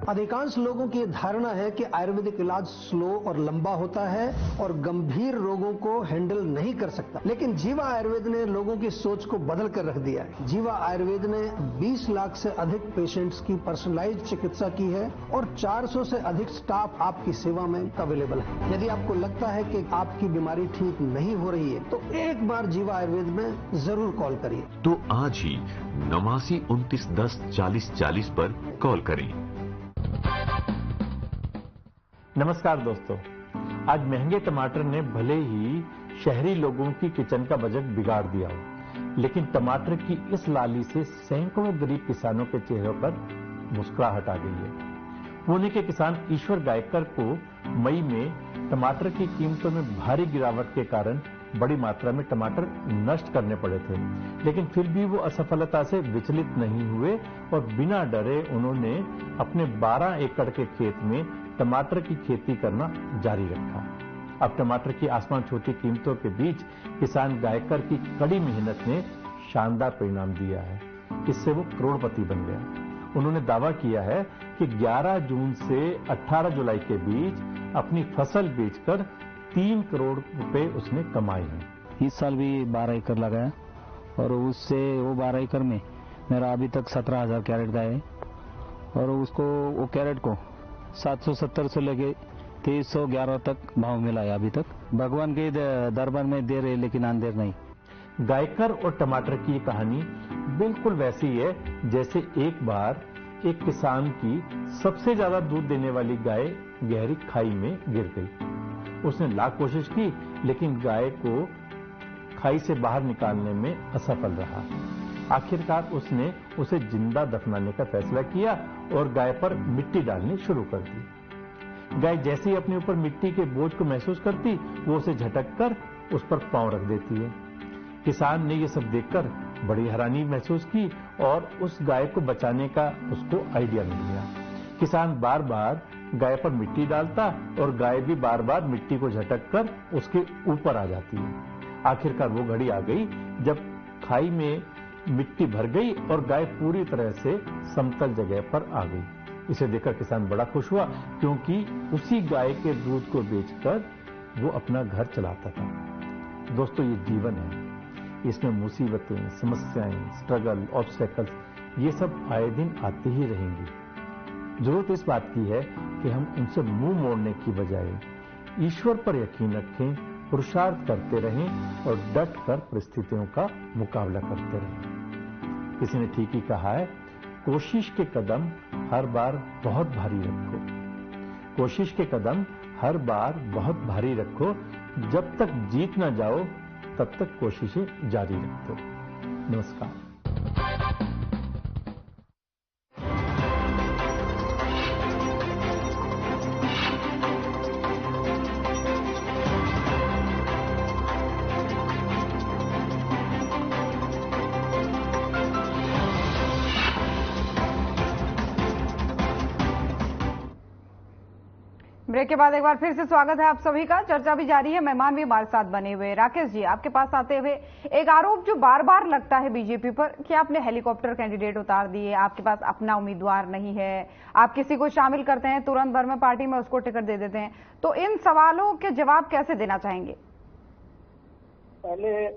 अधिकांश लोगों की धारणा है कि आयुर्वेदिक इलाज slow और लंबा होता है और गंभीर रोगों को हैंडल नहीं कर सकता, लेकिन जीवा आयुर्वेद ने लोगों की सोच को बदल कर रख दिया है। जीवा आयुर्वेद ने 20 लाख से अधिक पेशेंट्स की पर्सनलाइज्ड चिकित्सा की है और 400 से अधिक स्टाफ आपकी सेवा में अवेलेबल है। यदि आपको लगता है कि आपकी बीमारी ठीक नहीं हो रही है तो एक बार जीवा आयुर्वेद में जरूर कॉल करिए। तो आज ही 89 29 10 40 40 पर कॉल करें। नमस्कार दोस्तों, आज महंगे टमाटर ने भले ही शहरी लोगों की किचन का बजट बिगाड़ दिया हो, लेकिन टमाटर की इस लाली से सैकड़ों गरीब किसानों के चेहरों पर मुस्कुराहट आ गई है। पुणे के किसान ईश्वर गायकर को मई में टमाटर की कीमतों में भारी गिरावट के कारण बड़ी मात्रा में टमाटर नष्ट करने पड़े थे, लेकिन फिर भी वो असफलता से विचलित नहीं हुए और बिना डरे उन्होंने अपने 12 एकड़ के खेत में टमाटर की खेती करना जारी रखा। अब टमाटर की आसमान छूती कीमतों के बीच किसान गायकर की कड़ी मेहनत ने शानदार परिणाम दिया है। इससे वो करोड़पति बन गया। उन्होंने दावा किया है कि 11 जून से 18 जुलाई के बीच अपनी फसल बेचकर 3 करोड़ रुपए उसने कमाए हैं। इस साल भी 12 एकड़ लगाया और उससे वो 12 एकड़ में मेरा अभी तक 17,000 कैरेट गए है और उसको वो कैरेट को 770 से लेके 2311 तक भाव मिला है। अभी तक भगवान के दरबार में देर है लेकिन अंधेर नहीं। गायकर और टमाटर की कहानी बिल्कुल वैसी है जैसे एक बार एक किसान की सबसे ज्यादा दूध देने वाली गाय गहरी खाई में गिर गई। उसने लाख कोशिश की लेकिन गाय को खाई से बाहर निकालने में असफल रहा। आखिरकार उसने उसे जिंदा दफनाने का फैसला किया और गाय पर मिट्टी डालनी शुरू कर दी। गाय जैसे ही अपने ऊपर मिट्टी के बोझ को महसूस करती, वो उसे झटक कर उस पर पांव रख देती है। किसान ने यह सब देखकर बड़ी हैरानी महसूस की और उस गाय को बचाने का उसको आइडिया मिल गया। किसान बार बार गाय पर मिट्टी डालता और गाय भी बार बार मिट्टी को झटक कर उसके ऊपर आ जाती है। आखिरकार वो घड़ी आ गई जब खाई में मिट्टी भर गई और गाय पूरी तरह से समतल जगह पर आ गई। इसे देखकर किसान बड़ा खुश हुआ क्योंकि उसी गाय के दूध को बेचकर वो अपना घर चलाता था। दोस्तों, ये जीवन है, इसमें मुसीबतें, समस्याएं, स्ट्रगल, ऑब्स्टेकल्स ये सब आए दिन आते ही रहेंगी। जरूरत इस बात की है कि हम उनसे मुंह मोड़ने की बजाय ईश्वर पर यकीन रखें, पुरुषार्थ करते रहें और डट कर परिस्थितियों का मुकाबला करते रहें। किसी ने ठीक ही कहा है, कोशिश के कदम हर बार बहुत भारी रखो। कोशिश के कदम हर बार बहुत भारी रखो, जब तक जीत ना जाओ तब तक कोशिशें जारी रखो। नमस्कार। ब्रेक के बाद एक बार फिर से स्वागत है आप सभी का। चर्चा भी जारी है, मेहमान भी हमारे साथ बने हुए। राकेश जी, आपके पास आते हुए एक आरोप जो बार बार लगता है बीजेपी पर कि आपने हेलीकॉप्टर कैंडिडेट उतार दिए, आपके पास अपना उम्मीदवार नहीं है, आप किसी को शामिल करते हैं तुरंत भर में पार्टी में उसको टिकट दे देते हैं। तो इन सवालों के जवाब कैसे देना चाहेंगे? पहले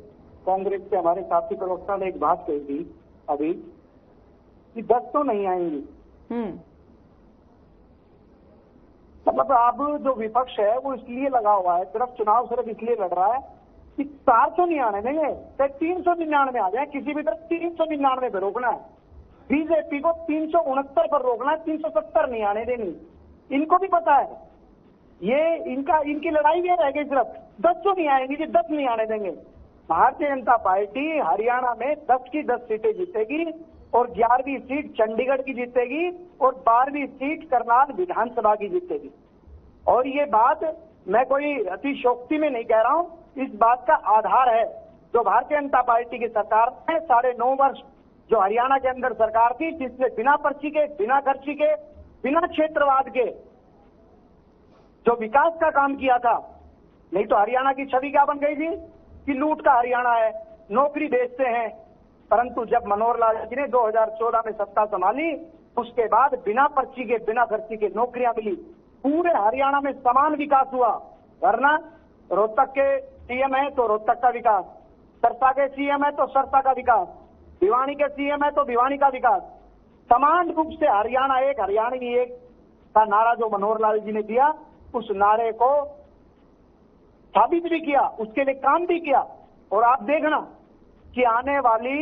कांग्रेस के हमारे साथी प्रवक्ता ने एक बात कही थी अभी कि 10 तो नहीं आएंगी। मतलब अब जो विपक्ष है वो इसलिए लगा हुआ है, सिर्फ चुनाव सिर्फ इसलिए लड़ रहा है कि 499 देंगे, 399 आ जाए, किसी भी तरह 399 पे रोकना है। बीजेपी को 369 पर रोकना है, 370 नहीं आने देनी। इनको भी पता है ये इनकी लड़ाई ये रह गई, सिर्फ 10 तो नहीं आएंगी जी, 10 नहीं आने देंगे। भारतीय जनता पार्टी हरियाणा में 10 की 10 सीटें जीतेगी और 11वीं सीट चंडीगढ़ की जीतेगी और 12वीं सीट करनाल विधानसभा की जीतेगी। और ये बात मैं कोई अतिशयोक्ति में नहीं कह रहा हूं, इस बात का आधार है जो भारतीय जनता पार्टी की सरकार है 9.5 वर्ष जो हरियाणा के अंदर सरकार थी, जिसने बिना पर्ची के, बिना खर्ची के, बिना क्षेत्रवाद के जो विकास का काम किया था। नहीं तो हरियाणा की छवि क्या बन गई थी कि लूट का हरियाणा है, नौकरी बेचते हैं। परंतु जब मनोहर लाल जी ने 2014 में सत्ता संभाली, उसके बाद बिना पर्ची के, बिना खर्ची के नौकरियां मिली, पूरे हरियाणा में समान विकास हुआ। वरना रोहतक के सीएम है तो रोहतक का विकास, सरसा के सीएम है तो सरसा का विकास, भिवानी के सीएम है तो भिवानी का विकास। समान रूप से हरियाणा एक, हरियाणवी एक का नारा जो मनोहर लाल जी ने दिया, उस नारे को साबित भी किया, उसके लिए काम भी किया। और आप देखना कि आने वाली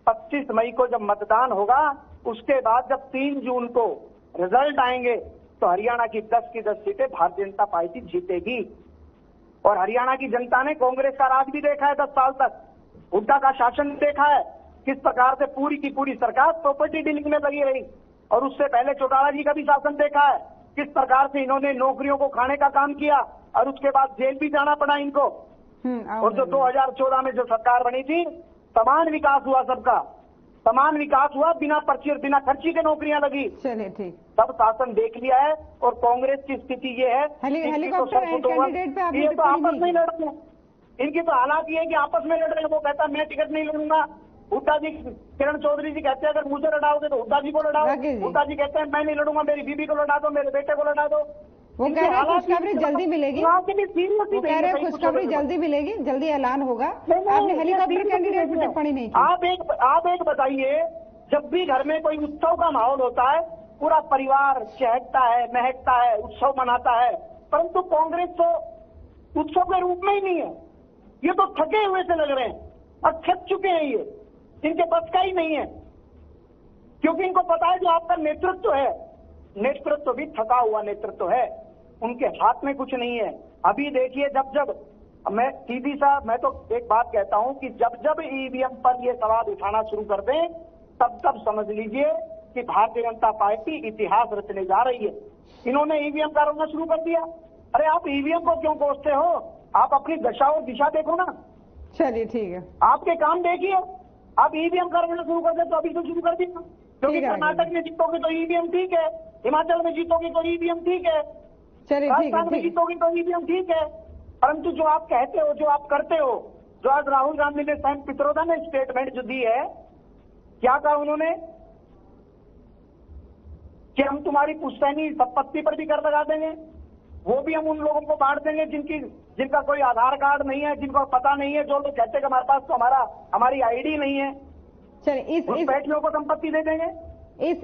25 मई को जब मतदान होगा, उसके बाद जब 3 जून को रिजल्ट आएंगे तो हरियाणा की 10 की 10 सीटें भारतीय जनता पार्टी जीतेगी। और हरियाणा की जनता ने कांग्रेस का राज भी देखा है 10 साल तक, हुड्डा का शासन देखा है, किस प्रकार से पूरी की पूरी सरकार प्रॉपर्टी डीलिंग में लगी रही। और उससे पहले चौटाला जी का भी शासन देखा है, किस प्रकार से इन्होंने नौकरियों को खाने का काम किया और उसके बाद जेल भी जाना पड़ा इनको। और जो 2014 में जो सरकार बनी थी, समान विकास हुआ, सबका समान विकास हुआ, बिना पर्ची और बिना खर्ची के नौकरियां लगी। चलिए ठीक, सब शासन देख लिया है। और कांग्रेस की स्थिति ये है, हेलीकॉप्टर कैंडिडेट पे ये तो आपस में लड़ रहे हैं। इनकी तो हालात ये है कि आपस में लड़ रहे हैं। वो कहता मैं टिकट नहीं लड़ूंगा, हुड्डा जी, किरण चौधरी जी कहते हैं अगर मुझे लड़ाओगे तो हुड्डा जी को लड़ाओ, हुड्डा जी कहते हैं मैं नहीं लड़ूंगा, मेरी बीबी को लड़ा दो, मेरे बेटे को लड़ा दो। वो कह रहे हैं खुशखबरी जल्दी मिलेगी, वो कह रहे हैं खुशखबरी जल्दी मिलेगी, जल्दी ऐलान होगा। आपने हेलीकॉप्टर कैंडिडेट पर टिप्पणी नहीं की। आप एक बताइए, जब भी घर में कोई उत्सव का माहौल होता है, पूरा परिवार चहकता है, महकता है, उत्सव मनाता है, परंतु कांग्रेस तो उत्सव के रूप में ही नहीं है। ये तो थके हुए से लग रहे हैं और थक चुके हैं, ये इनके बस का ही नहीं है। क्योंकि इनको पता है जो आपका नेतृत्व है, नेतृत्व भी थका हुआ नेतृत्व है, उनके हाथ में कुछ नहीं है। अभी देखिए, जब मैं सीधी सा मैं तो एक बात कहता हूं कि जब ईवीएम पर ये सवाल उठाना शुरू कर दें, तब समझ लीजिए कि भारतीय जनता पार्टी इतिहास रचने जा रही है। इन्होंने ईवीएम का रोना शुरू कर दिया। अरे आप ईवीएम को क्यों कोसते हो? आप अपनी दशा और दिशा देखो ना। चलिए ठीक है, आपके काम देखिए। आप ईवीएम का रोना शुरू कर दे तो अभी तो शुरू कर दिया, क्योंकि कर्नाटक में जीतोगे तो ईवीएम ठीक है, हिमाचल में जीतोगे तो ईवीएम ठीक है, राजस्थान में जीतोगे तो ईवीएम ठीक है। परंतु जो आप कहते हो, जो आप करते हो, जो आज राहुल गांधी ने सैम पित्रोदा ने स्टेटमेंट जो दी है, क्या कहा उन्होंने कि हम तुम्हारी पुश्तैनी संपत्ति पर भी कर लगा देंगे, वो भी हम उन लोगों को बांट देंगे जिनका कोई आधार कार्ड नहीं है, जिनको पता नहीं है, जो लोग कहते हैं हमारे पास तो हमारी आईडी नहीं है। चलिए इस बैठियों को संपत्ति दे देंगे। इस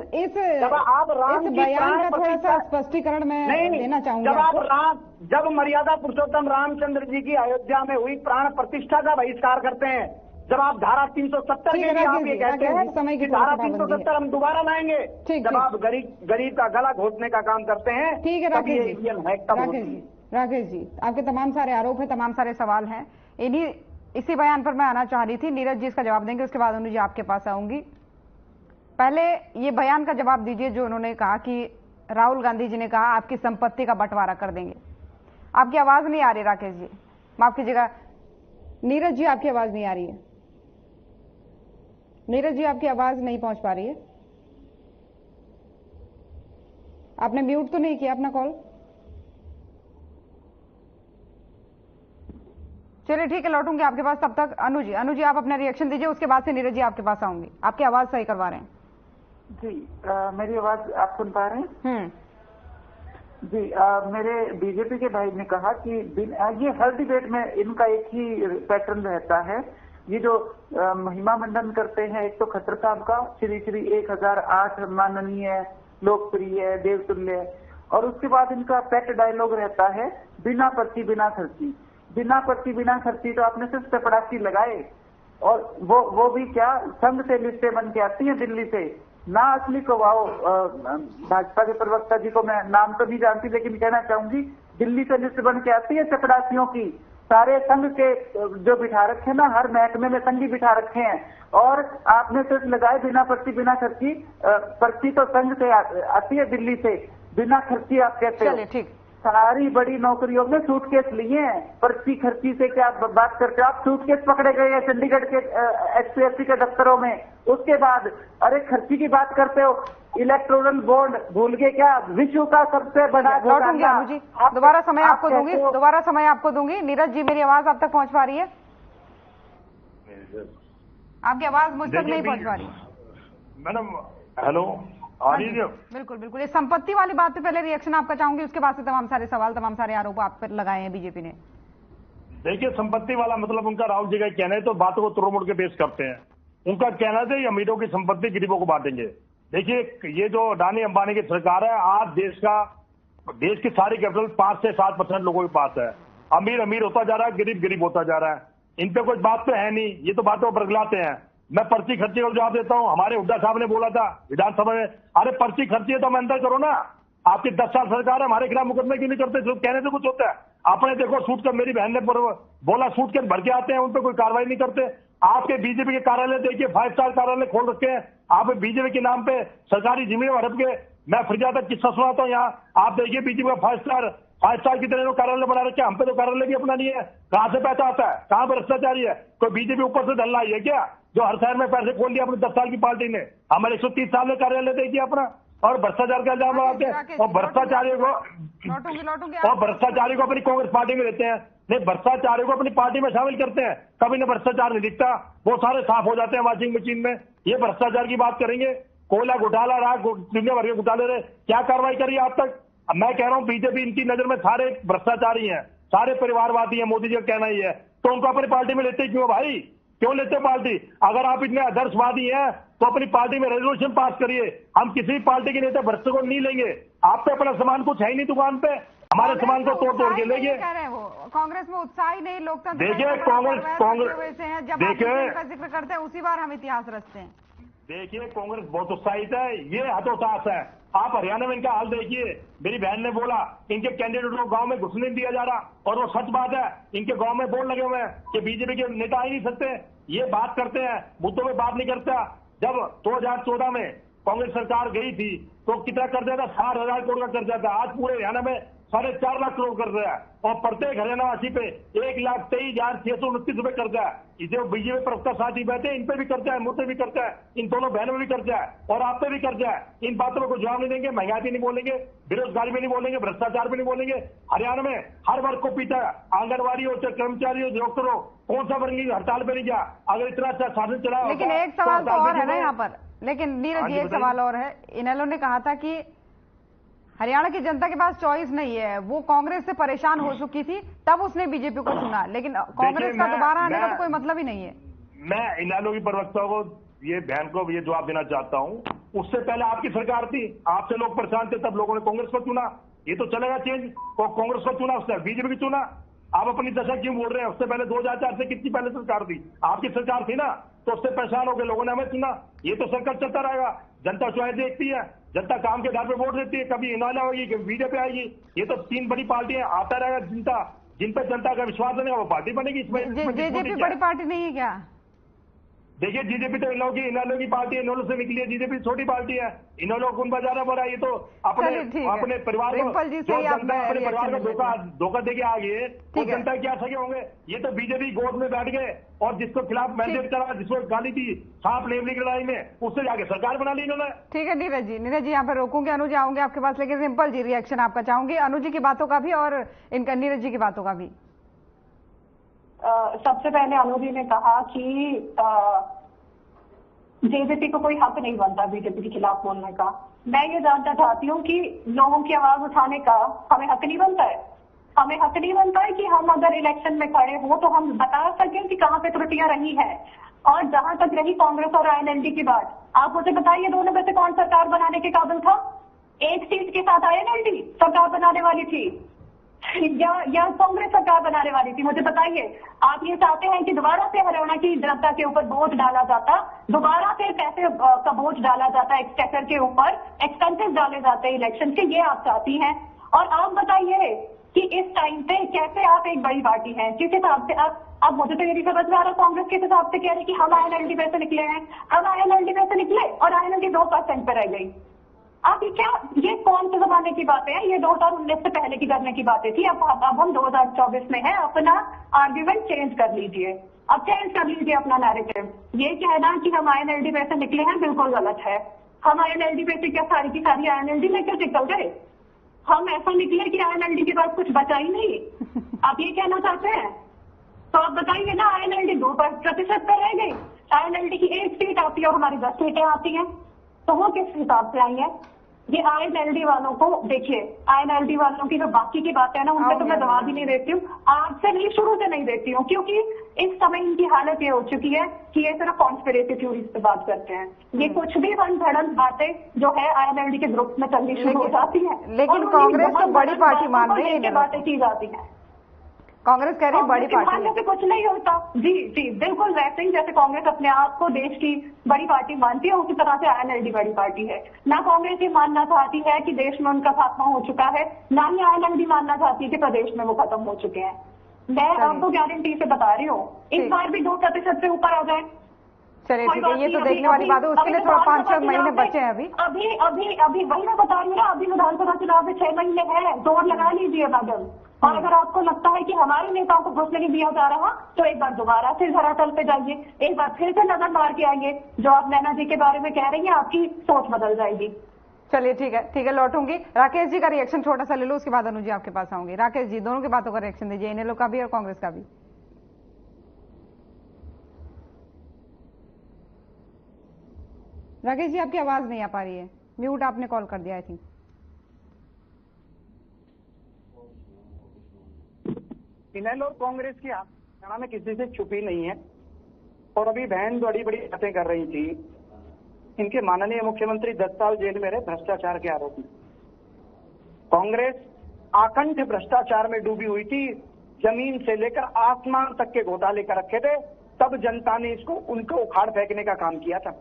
आप राम इस बयान का थोड़ा सा स्पष्टीकरण मैं देना चाहूंगा। जब मर्यादा पुरुषोत्तम रामचंद्र जी की अयोध्या में हुई प्राण प्रतिष्ठा का बहिष्कार करते हैं, जब आप धारा 370 के लिए आप ये कहते हैं कि धारा 370 हम दोबारा लाएंगे, जब आप गरीब का गला घोटने का काम करते हैं, ठीक है राकेश जी, आपके तमाम सारे आरोप है, तमाम सारे सवाल हैं, इसी बयान पर मैं आना चाह रही थी। नीरज जी इसका जवाब देंगे, उसके बाद अनु जी आपके पास आऊंगी। पहले ये बयान का जवाब दीजिए जो उन्होंने कहा कि राहुल गांधी जी ने कहा आपकी संपत्ति का बंटवारा कर देंगे। आपकी आवाज नहीं आ रही राकेश जी, माफ कीजिएगा नीरज जी, आपकी आवाज नहीं आ रही है। नीरज जी आपकी आवाज नहीं पहुंच पा रही है। आपने म्यूट तो नहीं किया अपना कॉल? चलिए ठीक है, लौटूंगी आपके पास। तब तक अनु जी आप अपना रिएक्शन दीजिए, उसके बाद से नीरज जी आपके पास आऊंगी। आपकी आवाज सही करवा रहे हैं जी। मेरी आवाज आप सुन पा रहे हैं? जी। मेरे बीजेपी के भाई ने कहा कि ये हर डिबेट में इनका एक ही पैटर्न रहता है। ये जो महिमा मंडन करते हैं, एक तो खट्टर साहब का श्री 1008 माननीय, लोकप्रिय, देवतुल्य, और उसके बाद इनका पेट डायलॉग रहता है बिना पर्ची बिना खर्ची। बिना पर्ची बिना खर्ची तो आपने सिर्फ चपड़ासी लगाए, और वो भी क्या, संघ से लिस्टें बन के आती है दिल्ली से ना। असली को वाओ, भाजपा के प्रवक्ता जी को मैं नाम तो नहीं जानती, लेकिन कहना चाहूंगी दिल्ली से लिस्ट बन के आती है चपड़ासियों की, सारे संघ के जो बिठा रखे हैं ना, हर महकमे में संघ ही बिठा रखे हैं, और आपने सिर्फ लगाए बिना पर्ची बिना खर्ची। पर्ची तो संघ से आती है, दिल्ली से, बिना खर्ची आप कहते हो। ठीक, सारी बड़ी नौकरियों में सूटकेस लिए हैं, पर्ची खर्ची से क्या बात करते हो आप? सूटकेस पकड़े गए हैं चंडीगढ़ के HPSC के दफ्तरों में। उसके बाद अरे खर्ची की बात करते हो, इलेक्टोरल बॉन्ड भूल गए क्या? विश्व का सबसे बड़ा लौटूंगी अनु जी, दोबारा समय आपको दूंगी, दोबारा समय आपको दूंगी। नीरज जी, मेरी आवाज आप तक पहुंच पा रही है? आपकी आवाज मुझ तक नहीं पहुंच पा रही मैडम। हेलो, आ रही है? बिल्कुल बिल्कुल। ये संपत्ति वाली बात पे पहले रिएक्शन आपका चाहूंगी, उसके बाद से तमाम सारे सवाल, तमाम सारे आरोप आप पर लगाए हैं बीजेपी ने। देखिए, संपत्ति वाला मतलब उनका राहुल जी का कहना है, तो बातों को तोड़ मोड़ के पेश करते हैं। उनका कहना है कि अमीरों की संपत्ति गरीबों को बांटेंगे। देखिए, ये जो अडानी अंबानी की सरकार है, आज देश की सारी कैपिटल 5 से 7% लोगों के पास है। अमीर अमीर होता जा रहा है, गरीब गरीब होता जा रहा है। इन पे कोई बात तो है नहीं, ये तो बातों को बरगलाते हैं। मैं पर्ची खर्ची का जवाब देता हूं। हमारे हुड्डा साहब ने बोला था विधानसभा में, अरे पर्ची खर्ची है तो हम अंदर करो ना। आपकी 10 साल सरकार है, हमारे खिलाफ मुकदमे क्यों नहीं करते? सिर्फ कहने से कुछ होता है? आपने देखो, सूट कर, मेरी बहन ने बोला सूट के भर के आते हैं, उन पर कोई कार्रवाई नहीं करते। आपके बीजेपी के कार्यालय देखिए, 5 स्टार कार्यालय खोल रखे हैं। आप बीजेपी के नाम पे सरकारी जमीन हड़प के, मैं फिर तक किस्सा सुनाता हूँ यहाँ। आप देखिए, बीजेपी का 5 स्टार की तरह कार्यालय बना रखे हैं। हम पे तो कार्यालय भी अपना नहीं है। कहां से पैसा आता है? कहां पर भ्रष्टाचारी है? कोई बीजेपी ऊपर से धल्ला है क्या, जो हर शहर में पैसे खोल दिया अपनी 10 साल की पार्टी ने? हमारे 130 साल में कार्यालय देखिए अपना, और भ्रष्टाचार का इल्जाम लगाते हैं। और भ्रष्टाचारियों को अपनी कांग्रेस पार्टी में लेते हैं। नहीं, भ्रष्टाचारियों को अपनी पार्टी में शामिल करते हैं। कभी न भ्रष्टाचार नहीं दिखता, वो सारे साफ हो जाते हैं वॉशिंग मशीन में। ये भ्रष्टाचार की बात करेंगे? कोयला घोटाला रहा, दुनिया भर के घोटाले रहे, क्या कार्रवाई करी आज तक? अब मैं कह रहा हूं, बीजेपी इनकी नजर में सारे भ्रष्टाचारी हैं, सारे परिवारवादी हैं। मोदी जी का कहना ही है, तो उनको अपनी पार्टी में लेते क्यों भाई? क्यों लेते पार्टी? अगर आप इतने आदर्शवादी हैं तो अपनी पार्टी में रेजोल्यूशन पास करिए। हम किसी भी पार्टी के नेता भ्रष्ट को नहीं लेंगे। आप पे अपना सामान कुछ है ही नहीं दुकान पे, हमारे सामान को तोड़ के लेंगे। कांग्रेस में उत्साह ही नहीं, लोकतंत्र। देखिए, कांग्रेस जब आप जिक्र करते हैं उसी बार हम इतिहास रचते हैं। देखिए, कांग्रेस बहुत उत्साहित है, ये हतोत्साह है। आप हरियाणा में इनका हाल देखिए। मेरी बहन ने बोला इनके कैंडिडेट को गांव में घुसने नहीं दिया जा रहा, और वो सच बात है। इनके गांव में बोर्ड लगे हुए हैं कि बीजेपी के नेता आ ही नहीं सकते। ये बात करते हैं, मुद्दों में बात नहीं करता। जब 2014 में कांग्रेस सरकार गई थी तो कितना कर्जा था? 60,000 करोड़ का कर्जा था। आज पूरे हरियाणा में 4.5 लाख करोड़ कर्जा है, और प्रत्येक हरियाणावासी पे 1,23,629 रुपए कर्जा है। इसे बीजेपी प्रवक्ता साथी बैठे, इन पे भी कर्जा है, मुझ पे भी कर्जा है, इन दोनों बहनों में भी कर्जा है, और आप पे भी कर्जा है। इन बातों में कोई जवाब नहीं देंगे। महंगाई भी नहीं बोलेंगे, बेरोजगारी भी नहीं बोलेंगे, भ्रष्टाचार भी नहीं बोलेंगे। हरियाणा में हर वर्ग को पीटा, आंगनबाड़ी हो, चाहे कर्मचारी हो, डॉक्टर हो, कौन सा वर्ग हड़ताल पे नहीं गया? अगर इतना अच्छा शासन चला। लेकिन एक सवाल तो और है ना यहाँ पर, लेकिन नीरज जी एक सवाल और है। इनेलो ने कहा था कि हरियाणा की जनता के पास चॉइस नहीं है, वो कांग्रेस से परेशान हो चुकी थी, तब उसने बीजेपी को चुना। लेकिन कांग्रेस का दोबारा आने का तो कोई मतलब ही नहीं है। मैं इनेलो की प्रवक्ता को, ये बहन को ये जवाब देना चाहता हूं। उससे पहले आपकी सरकार थी, आपसे लोग परेशान थे, तब लोगों ने कांग्रेस को चुना। ये तो चलेगा चेंज, तो कांग्रेस को चुना, उसने बीजेपी को चुना। आप अपनी दशा क्यों बोल रहे हैं? उससे पहले 2004 से कितनी पहले सरकार थी? आपकी सरकार थी ना, तो उससे परेशान हो गए, लोगों ने हमें चुना। ये तो सर्कल चलता रहेगा। जनता चॉइस देखती है, जनता काम के आधार पर वोट देती है। कभी इनेलो होगी, कभी बीजेपी आएगी। ये तो 3 बड़ी पार्टियां, आता रहेगा। जिन पर जनता का विश्वास नहीं, वो पार्टी बनेगी। इसमें बीजेपी बड़ी पार्टी नहीं है क्या? देखिए, जीजेपी तो इनेलो की पार्टी है, इनेलो से निकली है। जीजेपी छोटी पार्टी है, इनेलो कौन बाजार है बड़ा? ये तो अपने परिवार को, जो जनता अपने परिवार को धोखा देके आ गई, तो जनता क्या सके होंगे? ये तो बीजेपी गोद में बैठ गए, और जिसको खिलाफ मैंडेट करा, जिसको गाली दी सांप लेवली की लड़ाई में, उससे जाके सरकार बना ली इन्होंने। ठीक है नीरज जी यहाँ पे रोकूंगे, अनुज आऊंगे आपके पास, लेकिन सिंपल जी रिएक्शन आपका चाहूंगी, अनुज जी की बातों का भी और इनका नीरज जी की बातों का भी। सबसे पहले अनु जी ने कहा कि जेजेपी को कोई हक नहीं बनता बीजेपी के खिलाफ बोलने का। मैं ये जानना चाहती हूँ कि लोगों की आवाज उठाने का हमें हक नहीं बनता है? हमें हक नहीं बनता है कि हम अगर इलेक्शन में खड़े हो तो हम बता सकें कि कहाँ पे त्रुटियां रही है? और जहां तक रही कांग्रेस और आईएनएलडी की बात, आप मुझे बताइए दोनों में से कौन सरकार बनाने के काबिल था? एक सीट के साथ आईएनएलडी सरकार बनाने वाली थी या कांग्रेस सरकार बनाने वाली थी? मुझे बताइए। आप ये चाहते हैं कि दोबारा से हरियाणा की जनता के ऊपर बोझ डाला जाता, दोबारा से पैसे का बोझ डाला जाता, एक्सचेकर के ऊपर एक्सपेंसेस डाले जाते इलेक्शन के, ये आप चाहती हैं? और आप बताइए कि इस टाइम पे कैसे आप एक बड़ी पार्टी हैं, किस हिसाब से अब मुझे तो ये नहीं समझ में आ रहा कांग्रेस किस हिसाब से कह रही कि हम INLD में से निकले हैं, हम INLD में से निकले और INLD 2% पे रह गई। अब ये कौन से जमाने की बातें हैं? ये 2019 से पहले की करने की बातें थी। अब हम 2024 में हैं, अपना आर्ग्यूमेंट चेंज कर लीजिए, अब चेंज कर लीजिए अपना नैरेटिव। ये कहना कि हम INLD में से निकले हैं बिल्कुल गलत है। हम INLD में से क्या सारी की सारी INLD लेकर निकल गए? हम ऐसा निकले कि INLD के पास कुछ बचा ही नहीं, आप ये कहना चाहते हैं? तो आप बताइए ना, INLD 2% पे रह गई, INLD की 1 सीट आती है और हमारी 10 सीटें आती हैं, तो वो किस हिसाब से आई है? ये INLD वालों को देखिए, INLD वालों की जो बाकी की बातें हैं ना, उन पे तो मैं जवाब ही नहीं देती हूँ, आज से नहीं, शुरू से नहीं देती हूँ, क्योंकि इस समय इनकी हालत ये हो चुकी है कि ये सिर्फ कॉन्स्पिरेसी थ्योरीज पे बात करते हैं। ये कुछ भी भड़क बातें जो है INLD के ग्रुप में चलनी शुरू हो जाती है, लेकिन कांग्रेस तो बड़ी पार्टी मान रही है, बातें की जाती है। कांग्रेस कह रही है बड़ी पार्टी मानने से कुछ नहीं होता। जी जी, बिल्कुल वैसे ही जैसे कांग्रेस अपने आप को देश की बड़ी पार्टी मानती है, उसी तरह से INLD बड़ी पार्टी है। ना कांग्रेस ये मानना चाहती है कि देश में उनका खात्मा हो चुका है, ना ही INLD मानना चाहती है कि प्रदेश में वो खत्म हो चुके हैं। मैं आपको गारंटी से बता रही हूँ, इस बार भी 2% से ऊपर आ जाए। चलिए ठीक है, ये तो देखने वाली बात है, उसके लिए थोड़ा 5-6 महीने बचे हैं अभी वही मैं बता रही हूँ ना, अभी विधानसभा चुनाव में 6 महीने है, दौड़ लगा लीजिए मैडम। और अगर आपको लगता है कि हमारे नेताओं को घुस नहीं दिया जा रहा, तो एक बार दोबारा फिर धरातल पे जाइए, एक बार फिर से नजर मार के आइए, जो आप नैना जी के बारे में कह रही हैं, आपकी सोच बदल जाएगी। चलिए ठीक है, लौटूंगी। राकेश जी का रिएक्शन छोटा सा ले लो, उसके बाद अनु जी आपके पास आऊंगी। राकेश जी, दोनों की बातों का रिएक्शन दीजिए, इनेलो का भी और कांग्रेस का भी। राकेश जी, आपकी आवाज नहीं आ पा रही है, म्यूट आपने कॉल कर दिया आई थिंक। इनेलो और कांग्रेस की हरियाणा में किसी से छुपी नहीं है, और अभी बहन बड़ी बड़ी बातें कर रही थी। इनके माननीय मुख्यमंत्री 10 साल जेल में रहे भ्रष्टाचार के आरोप में। कांग्रेस आकंठ भ्रष्टाचार में डूबी हुई थी, जमीन से लेकर आसमान तक के घोटाले कर रखे थे, तब जनता ने उनको उखाड़ फेंकने का काम किया था।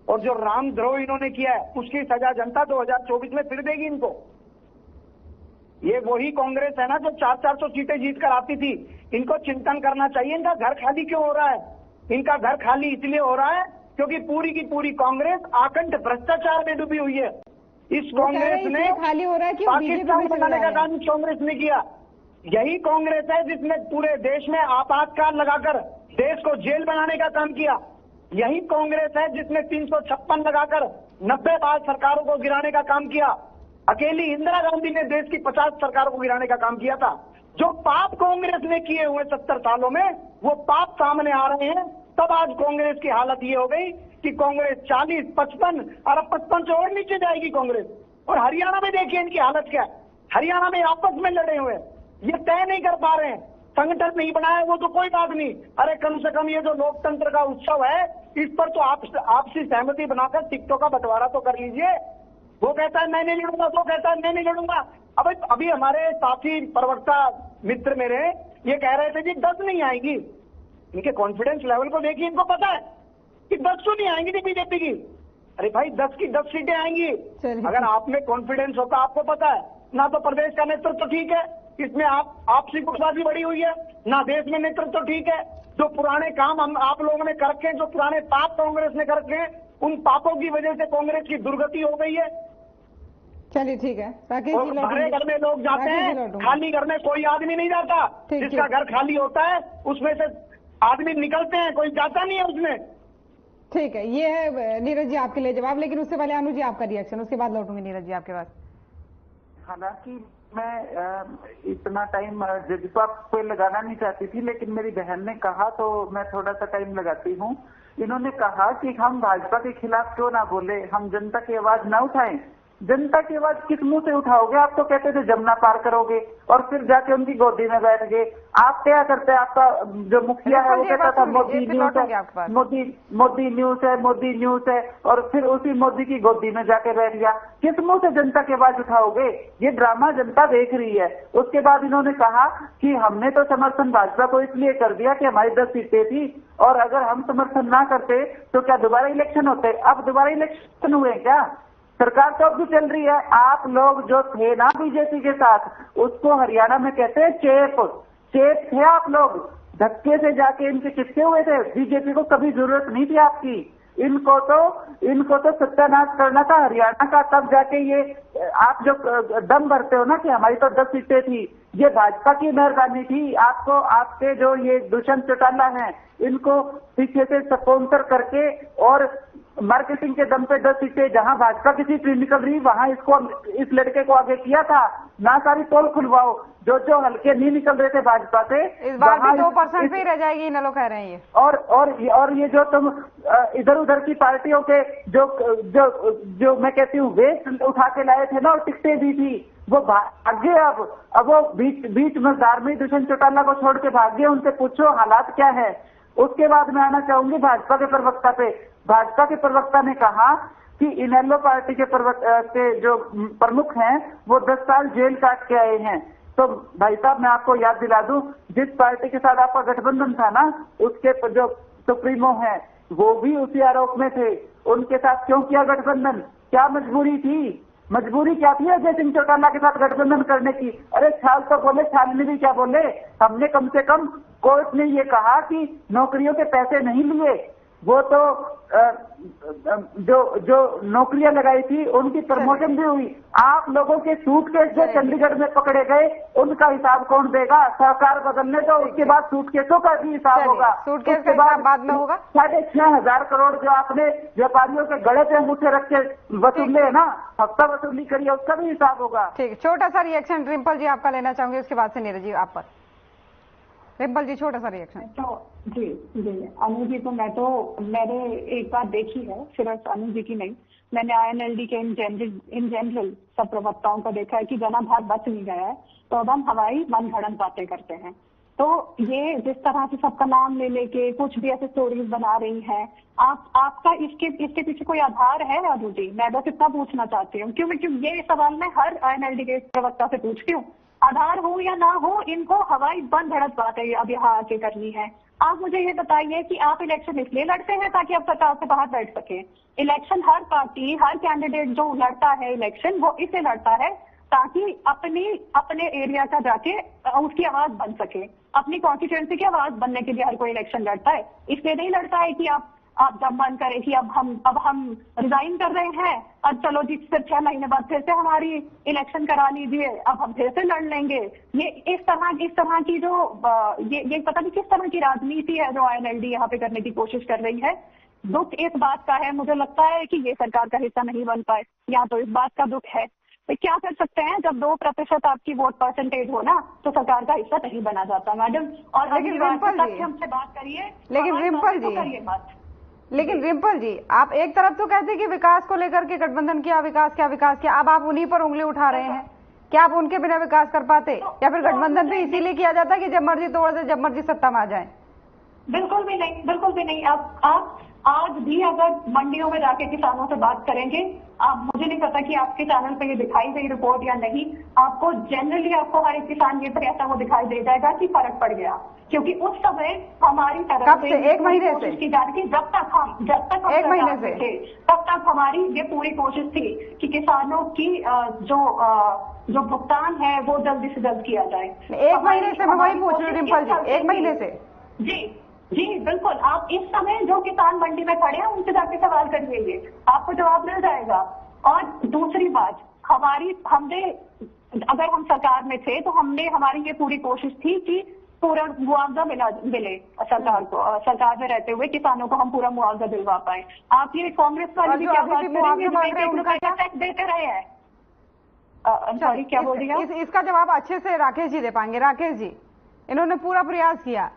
और जो रामद्रोह इन्होंने किया है, उसकी सजा जनता 2024 में फिर देगी इनको। ये वही कांग्रेस है ना जो 400 सीटें जीत कर आती थी। इनको चिंतन करना चाहिए, इनका घर खाली क्यों हो रहा है? इनका घर खाली इसलिए हो रहा है क्योंकि पूरी की पूरी कांग्रेस आकंठ भ्रष्टाचार में डूबी हुई है। इस कांग्रेस ने खाली हो रहा है कि पाकिस्तान बनाने का काम कांग्रेस ने किया। यही कांग्रेस है जिसने पूरे देश में आपातकाल लगाकर देश को जेल बनाने का काम किया। यही कांग्रेस है जिसने 356 लगाकर 90 बाद सरकारों को गिराने का काम किया। अकेली इंदिरा गांधी ने देश की 50 सरकारों को गिराने का काम किया था। जो पाप कांग्रेस ने किए हुए 70 सालों में, वो पाप सामने आ रहे हैं। तब आज कांग्रेस की हालत ये हो गई कि कांग्रेस 40, 55 और अब 55 से और नीचे जाएगी कांग्रेस। और हरियाणा में देखिए इनकी हालत क्या है। हरियाणा में आपस में लड़े हुए, ये तय नहीं कर पा रहे हैं, संगठन नहीं बनाया वो तो कोई बात नहीं। अरे कम से कम ये जो लोकतंत्र का उत्सव है, इस पर तो आपसी सहमति बनाकर टिकटों का बंटवारा तो कर लीजिए। वो कहता है मैं नहीं लड़ूंगा, वो कहता है मैं नहीं लड़ूंगा। अब अभी हमारे साथी प्रवक्ता मित्र मेरे ये कह रहे थे जी 10 नहीं आएगी। इनके कॉन्फिडेंस लेवल को देखिए, इनको पता है कि 10 तो नहीं आएंगी थी बीजेपी की। अरे भाई 10 की 10 सीटें आएंगी। अगर आप में कॉन्फिडेंस होता, आपको पता है ना, तो प्रदेश का नेतृत्व तो ठीक है, इसमें आपसी गुटबाजी बढ़ी हुई है, ना देश में नेतृत्व तो ठीक है। जो पुराने काम आप लोगों ने कर रखे हैं, जो पुराने पाप कांग्रेस ने कर रखे हैं, उन पापों की वजह से कांग्रेस की दुर्गति हो गई है। चलिए ठीक है, राकेश जी, भरे घर में लोग जाते हैं, खाली घर में कोई आदमी नहीं जाता। जिसका घर खाली होता है उसमें से आदमी निकलते हैं, कोई जाता नहीं है उसमें। ठीक है, ये है नीरज जी आपके लिए जवाब, लेकिन उससे पहले अनु जी आपका रिएक्शन, उसके बाद लौटूंगी नीरज जी आपके पास। हालांकि मैं इतना टाइम जज्बात पे लगाना नहीं चाहती थी, लेकिन मेरी बहन ने कहा तो मैं थोड़ा सा टाइम लगाती हूँ। इन्होंने कहा कि हम भाजपा के खिलाफ क्यों ना बोले, हम जनता की आवाज ना उठाएं। जनता की आवाज किस मुंह से उठाओगे? आप तो कहते थे जमुना पार करोगे और फिर जाके उनकी गोदी में बैठ गए। आप क्या करते हैं? आपका जो मुखिया है वो कहता था मोदी न्यूज है, मोदी न्यूज है, मोदी न्यूज है, और फिर उसी मोदी की गोदी में जाके बैठ गया। किस मुंह से जनता की आवाज उठाओगे? ये ड्रामा जनता देख रही है। उसके बाद इन्होंने कहा कि हमने तो समर्थन भाजपा को इसलिए कर दिया कि हमारी 10 सीटें थी, और अगर हम समर्थन ना करते तो क्या दोबारा इलेक्शन होते? अब दोबारा इलेक्शन हुए क्या? सरकार तो अब भी चल रही है। आप लोग जो थे ना बीजेपी के साथ, उसको हरियाणा में कहते हैं चेप थे आप लोग। धक्के से जाके इनके चिपके हुए थे। बीजेपी को कभी जरूरत नहीं थी आपकी। इनको तो सत्यानाश करना था हरियाणा का, तब जाके ये आप जो दम भरते हो ना कि हमारी तो 10 सीटें थी, ये भाजपा की मेहरबानी थी। आपको आपके जो ये दुष्यंत चौटाला हैं, इनको पीछे से स्पॉन्सर करके और मार्केटिंग के दम पे 10 सीटें, जहां भाजपा की सीट निकल रही वहां इस लड़के को आगे किया था। ना सारी पोल खुलवाओ, जो हल्के नहीं निकल रहे थे भाजपा से, इस बार भी 2% पे रह जाएगी, इन लोग कह रहे हैं ये। और ये जो तुम इधर उधर की पार्टियों के जो मैं कहती हूँ वेस्ट उठा के लाए थे ना और टिकटें दी थी, वो भाग गए। अब वो बीच में धार्मिक दुष्यंत चौटाला को छोड़ के भाग गए। उनसे पूछो हालात क्या है। उसके बाद मैं आना चाहूंगी भाजपा के प्रवक्ता पे। भाजपा के प्रवक्ता ने कहा कि इनेलो पार्टी के जो प्रमुख हैं वो 10 साल जेल काट के आए हैं। तो भाई साहब मैं आपको याद दिला दूं, जिस पार्टी के साथ आपका गठबंधन था ना, उसके जो सुप्रीमो हैं वो भी उसी आरोप में थे। उनके साथ क्यों किया गठबंधन? क्या मजबूरी थी? मजबूरी क्या थी अजय सिंह चौटाला के साथ गठबंधन करने की? अरे छाल तो बोले, छालनी भी क्या बोले। हमने कम से कम, कोर्ट ने ये कहा कि नौकरियों के पैसे नहीं लिए। वो तो जो नौकरियां लगाई थी उनकी प्रमोशन भी हुई। आप लोगों के सूटकेस जो चंडीगढ़ में पकड़े गए, उनका हिसाब कौन देगा? सरकार बदलने दो, उसके बाद सूटकेसों का भी हिसाब होगा। सूटकेस का हिसाब बाद में होगा। 6,500 करोड़ जो आपने व्यापारियों के गले पे अंगूठे रख के वसूले है ना, हफ्ता वसूली करिए, उसका भी हिसाब होगा। ठीक, छोटा सा रिएक्शन रिम्पल जी आपका लेना चाहूंगी, उसके बाद से नीरज जी आप पर। रिम्पल जी छोटा सा रिएक्शन। तो जी अनु जी, तो मैंने एक बात देखी है, सिर्फ अनु जी की नहीं, मैंने INLD के इन जनरल सब प्रवक्ताओं को देखा है कि जनाधार बच नहीं गया है, तो अब हम हवाई मनगढ़ंत बातें करते हैं। तो ये जिस तरह से सबका नाम ले लेके कुछ भी ऐसे स्टोरीज बना रही हैं, आपका इसके पीछे कोई आधार है अनु जी? मैं बस इतना पूछना चाहती हूँ, क्यों ये सवाल मैं हर INLD के प्रवक्ता से पूछती हूँ। आधार हो या ना हो, इनको हवाई मनगढ़ंत बातें अब यहाँ आके करनी है। आप मुझे ये बताइए कि आप इलेक्शन इसलिए लड़ते हैं ताकि आप सरकार से बाहर बैठ सके। इलेक्शन हर पार्टी, हर कैंडिडेट जो लड़ता है इलेक्शन, वो इसे लड़ता है ताकि अपने एरिया का जाके उसकी आवाज बन सके। अपनी कॉन्स्टिट्यूएंसी की आवाज बनने के लिए हर कोई इलेक्शन लड़ता है। इसलिए नहीं लड़ता है कि आप जब मन करे कि अब हम रिजाइन कर रहे हैं, अब चलो जी फिर 6 महीने बाद फिर से हमारी इलेक्शन करा लीजिए, अब हम फिर से लड़ लेंगे। ये इस तरह की जो ये पता नहीं किस तरह की राजनीति है जो INLD यहाँ पे करने की कोशिश कर रही है। दुख इस बात का है, मुझे लगता है कि ये सरकार का हिस्सा नहीं बन पाए, या तो इस बात का दुख है। तो क्या कर सकते हैं, जब 2% आपकी वोट परसेंटेज हो ना, तो सरकार का हिस्सा नहीं बना जाता मैडम। और लेकिन रिम्पल जी हमसे बात करिए, लेकिन रिम्पल जी आप एक तरफ तो कहते हैं कि विकास को लेकर के गठबंधन किया, विकास किया, अब आप उन्हीं पर उंगली उठा रहे हैं। क्या आप उनके बिना विकास कर पाते, या फिर गठबंधन भी इसीलिए किया जाता है कि जब मर्जी तोड़ दे, जब मर्जी सत्ता में आ जाए? बिल्कुल भी नहीं। अब आप आज भी अगर मंडियों में जाके किसानों से बात करेंगे, मुझे नहीं पता कि आपके चैनल पे ये दिखाई गई रिपोर्ट या नहीं, आपको जनरली आपको हर एक किसान ये कहता वो दिखाई दे जाएगा कि फर्क पड़ गया। क्योंकि उस समय हमारी तरफ से 1 महीने से की जा रही थी, जब तक हम 1 महीने से थे तब तक हमारी ये पूरी कोशिश थी कि किसानों की जो भुगतान है वो जल्दी से जल्द किया जाए। 1 महीने से मैं वही पूछ रही हूँ रिम्पल जी, 1 महीने से। जी बिल्कुल, आप इस समय जो किसान मंडी में खड़े हैं उनसे जाके सवाल करिए, आपको जवाब मिल जाएगा। और दूसरी बात, हमने अगर हम सरकार में थे तो हमारी ये पूरी कोशिश थी कि पूरा मुआवजा मिले सरकार में रहते हुए किसानों को हम पूरा मुआवजा दिलवा पाए। आप ये कांग्रेस वाले भी क्या बात करेंगे, उनका टैक्स देते रहे हैं। सॉरी, क्या बोल रही है? इसका जवाब अच्छे से राकेश जी दे पाएंगे। राकेश जी, इन्होंने पूरा प्रयास किया,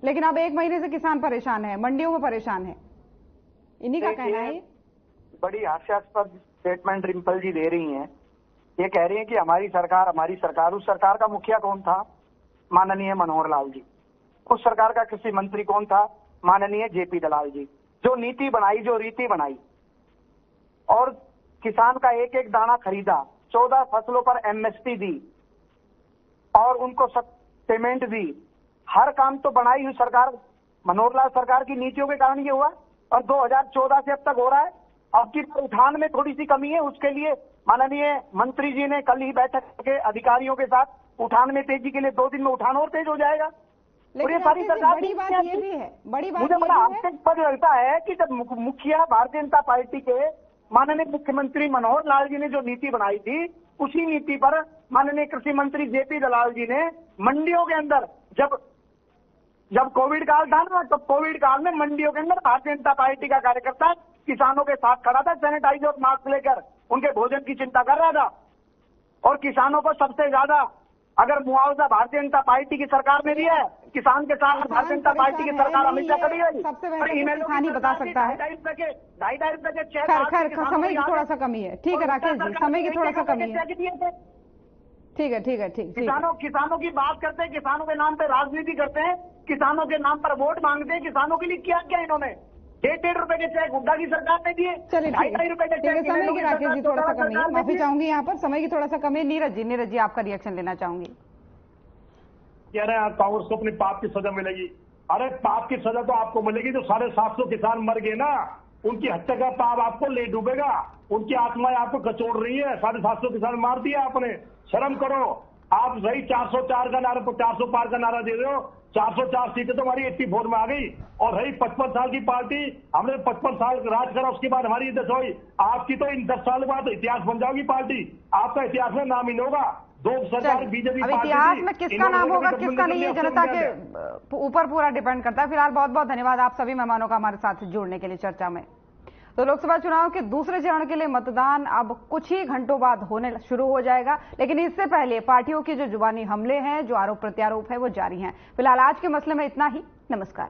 लेकिन अब 1 महीने से किसान परेशान है, मंडियों में परेशान है, इन्हीं का कहना है। बड़ी हास्यास्पद स्टेटमेंट रिम्पल जी दे रही हैं। ये कह रही हैं कि हमारी सरकार। उस सरकार का मुखिया कौन था? माननीय मनोहर लाल जी। उस सरकार का कृषि मंत्री कौन था? माननीय JP दलाल जी। जो नीति बनाई, जो रीति बनाई और किसान का एक एक दाना खरीदा, 14 फसलों पर MSP दी और उनको पेमेंट दी, हर काम तो बनाई हुई सरकार, मनोहर लाल सरकार की नीतियों के कारण ये हुआ। और 2014 से अब तक हो रहा है। अब की उठान में थोड़ी सी कमी है, उसके लिए माननीय मंत्री जी ने कल ही बैठक के अधिकारियों के साथ उठान में तेजी के लिए 2 दिन में उठान और तेज हो जाएगा। और ये सारी सरकार बड़ी बात ये भी है, बड़ी बात मुझे बड़ा आश्चर्यपद लगता है कि जब मुखिया भारतीय जनता पार्टी के माननीय मुख्यमंत्री मनोहर लाल जी ने जो नीति बनाई थी, उसी नीति पर माननीय कृषि मंत्री जेपी दलाल जी ने मंडियों के अंदर जब कोविड काल था ना, तो कोविड काल में मंडियों के अंदर भारतीय जनता पार्टी का कार्यकर्ता किसानों के साथ खड़ा था, सैनिटाइजर और मास्क लेकर उनके भोजन की चिंता कर रहा था। और किसानों को सबसे ज्यादा अगर मुआवजा भारतीय जनता पार्टी की सरकार ने दिया है, किसान के साथ भारतीय जनता पार्टी की सरकार हमेशा खड़ी है। सबसे पहले किसान ही बता सकता है। 2.5 रुपए के चेक। खैर समय की थोड़ा सा कमी है, ठीक है राकेश जी, समय की थोड़ा सा कमी है। ठीक है। किसानों की बात करते हैं, किसानों के नाम पे राजनीति करते हैं, किसानों के नाम पर वोट मांगते हैं। किसानों के लिए क्या इन्होंने 1.5 रुपए के चेक हुड्डा की सरकार ने दिए। चलिए 2.5 रुपए के चेक समय की राकेश जी थोड़ा सा कमी है, माफी चाहूंगी यहाँ पर, समय की थोड़ा सा कमी है। नीरज जी आपका रिएक्शन लेना चाहूंगी। कह रहे हैं कांग्रेस को अपनी पाप की सजा मिलेगी। अरे पाप की सजा तो आपको मिलेगी, जो 750 किसान मर गए ना, उनकी हत्या का पाप आपको ले डूबेगा। उनकी आत्माएं आपको कचोड़ रही है। 750 किसान मार दिया आपने, शर्म करो। आप रही 404 का नारा, 400 पार का नारा दे रहे हो। 404 सीटें तो हमारी 84 में आ गई। और रही 55 साल की पार्टी, हमने 55 साल राज करा, उसके बाद हमारी 10 हुई। आपकी तो इन 10 साल बाद इतिहास बन जाओगी पार्टी, आपका इतिहास में नाम ही होगा। 2 सरकार बीजेपी अब इतिहास में किसका नाम होगा किसका नहीं, जनता के ऊपर पूरा डिपेंड करता है। फिलहाल बहुत बहुत धन्यवाद आप सभी मेहमानों का हमारे साथ जुड़ने के लिए चर्चा में। तो लोकसभा चुनाव के दूसरे चरण के लिए मतदान अब कुछ ही घंटों बाद होने शुरू हो जाएगा, लेकिन इससे पहले पार्टियों के जो जुबानी हमले हैं, जो आरोप प्रत्यारोप है, वो जारी हैं। फिलहाल आज के मसले में इतना ही। नमस्कार।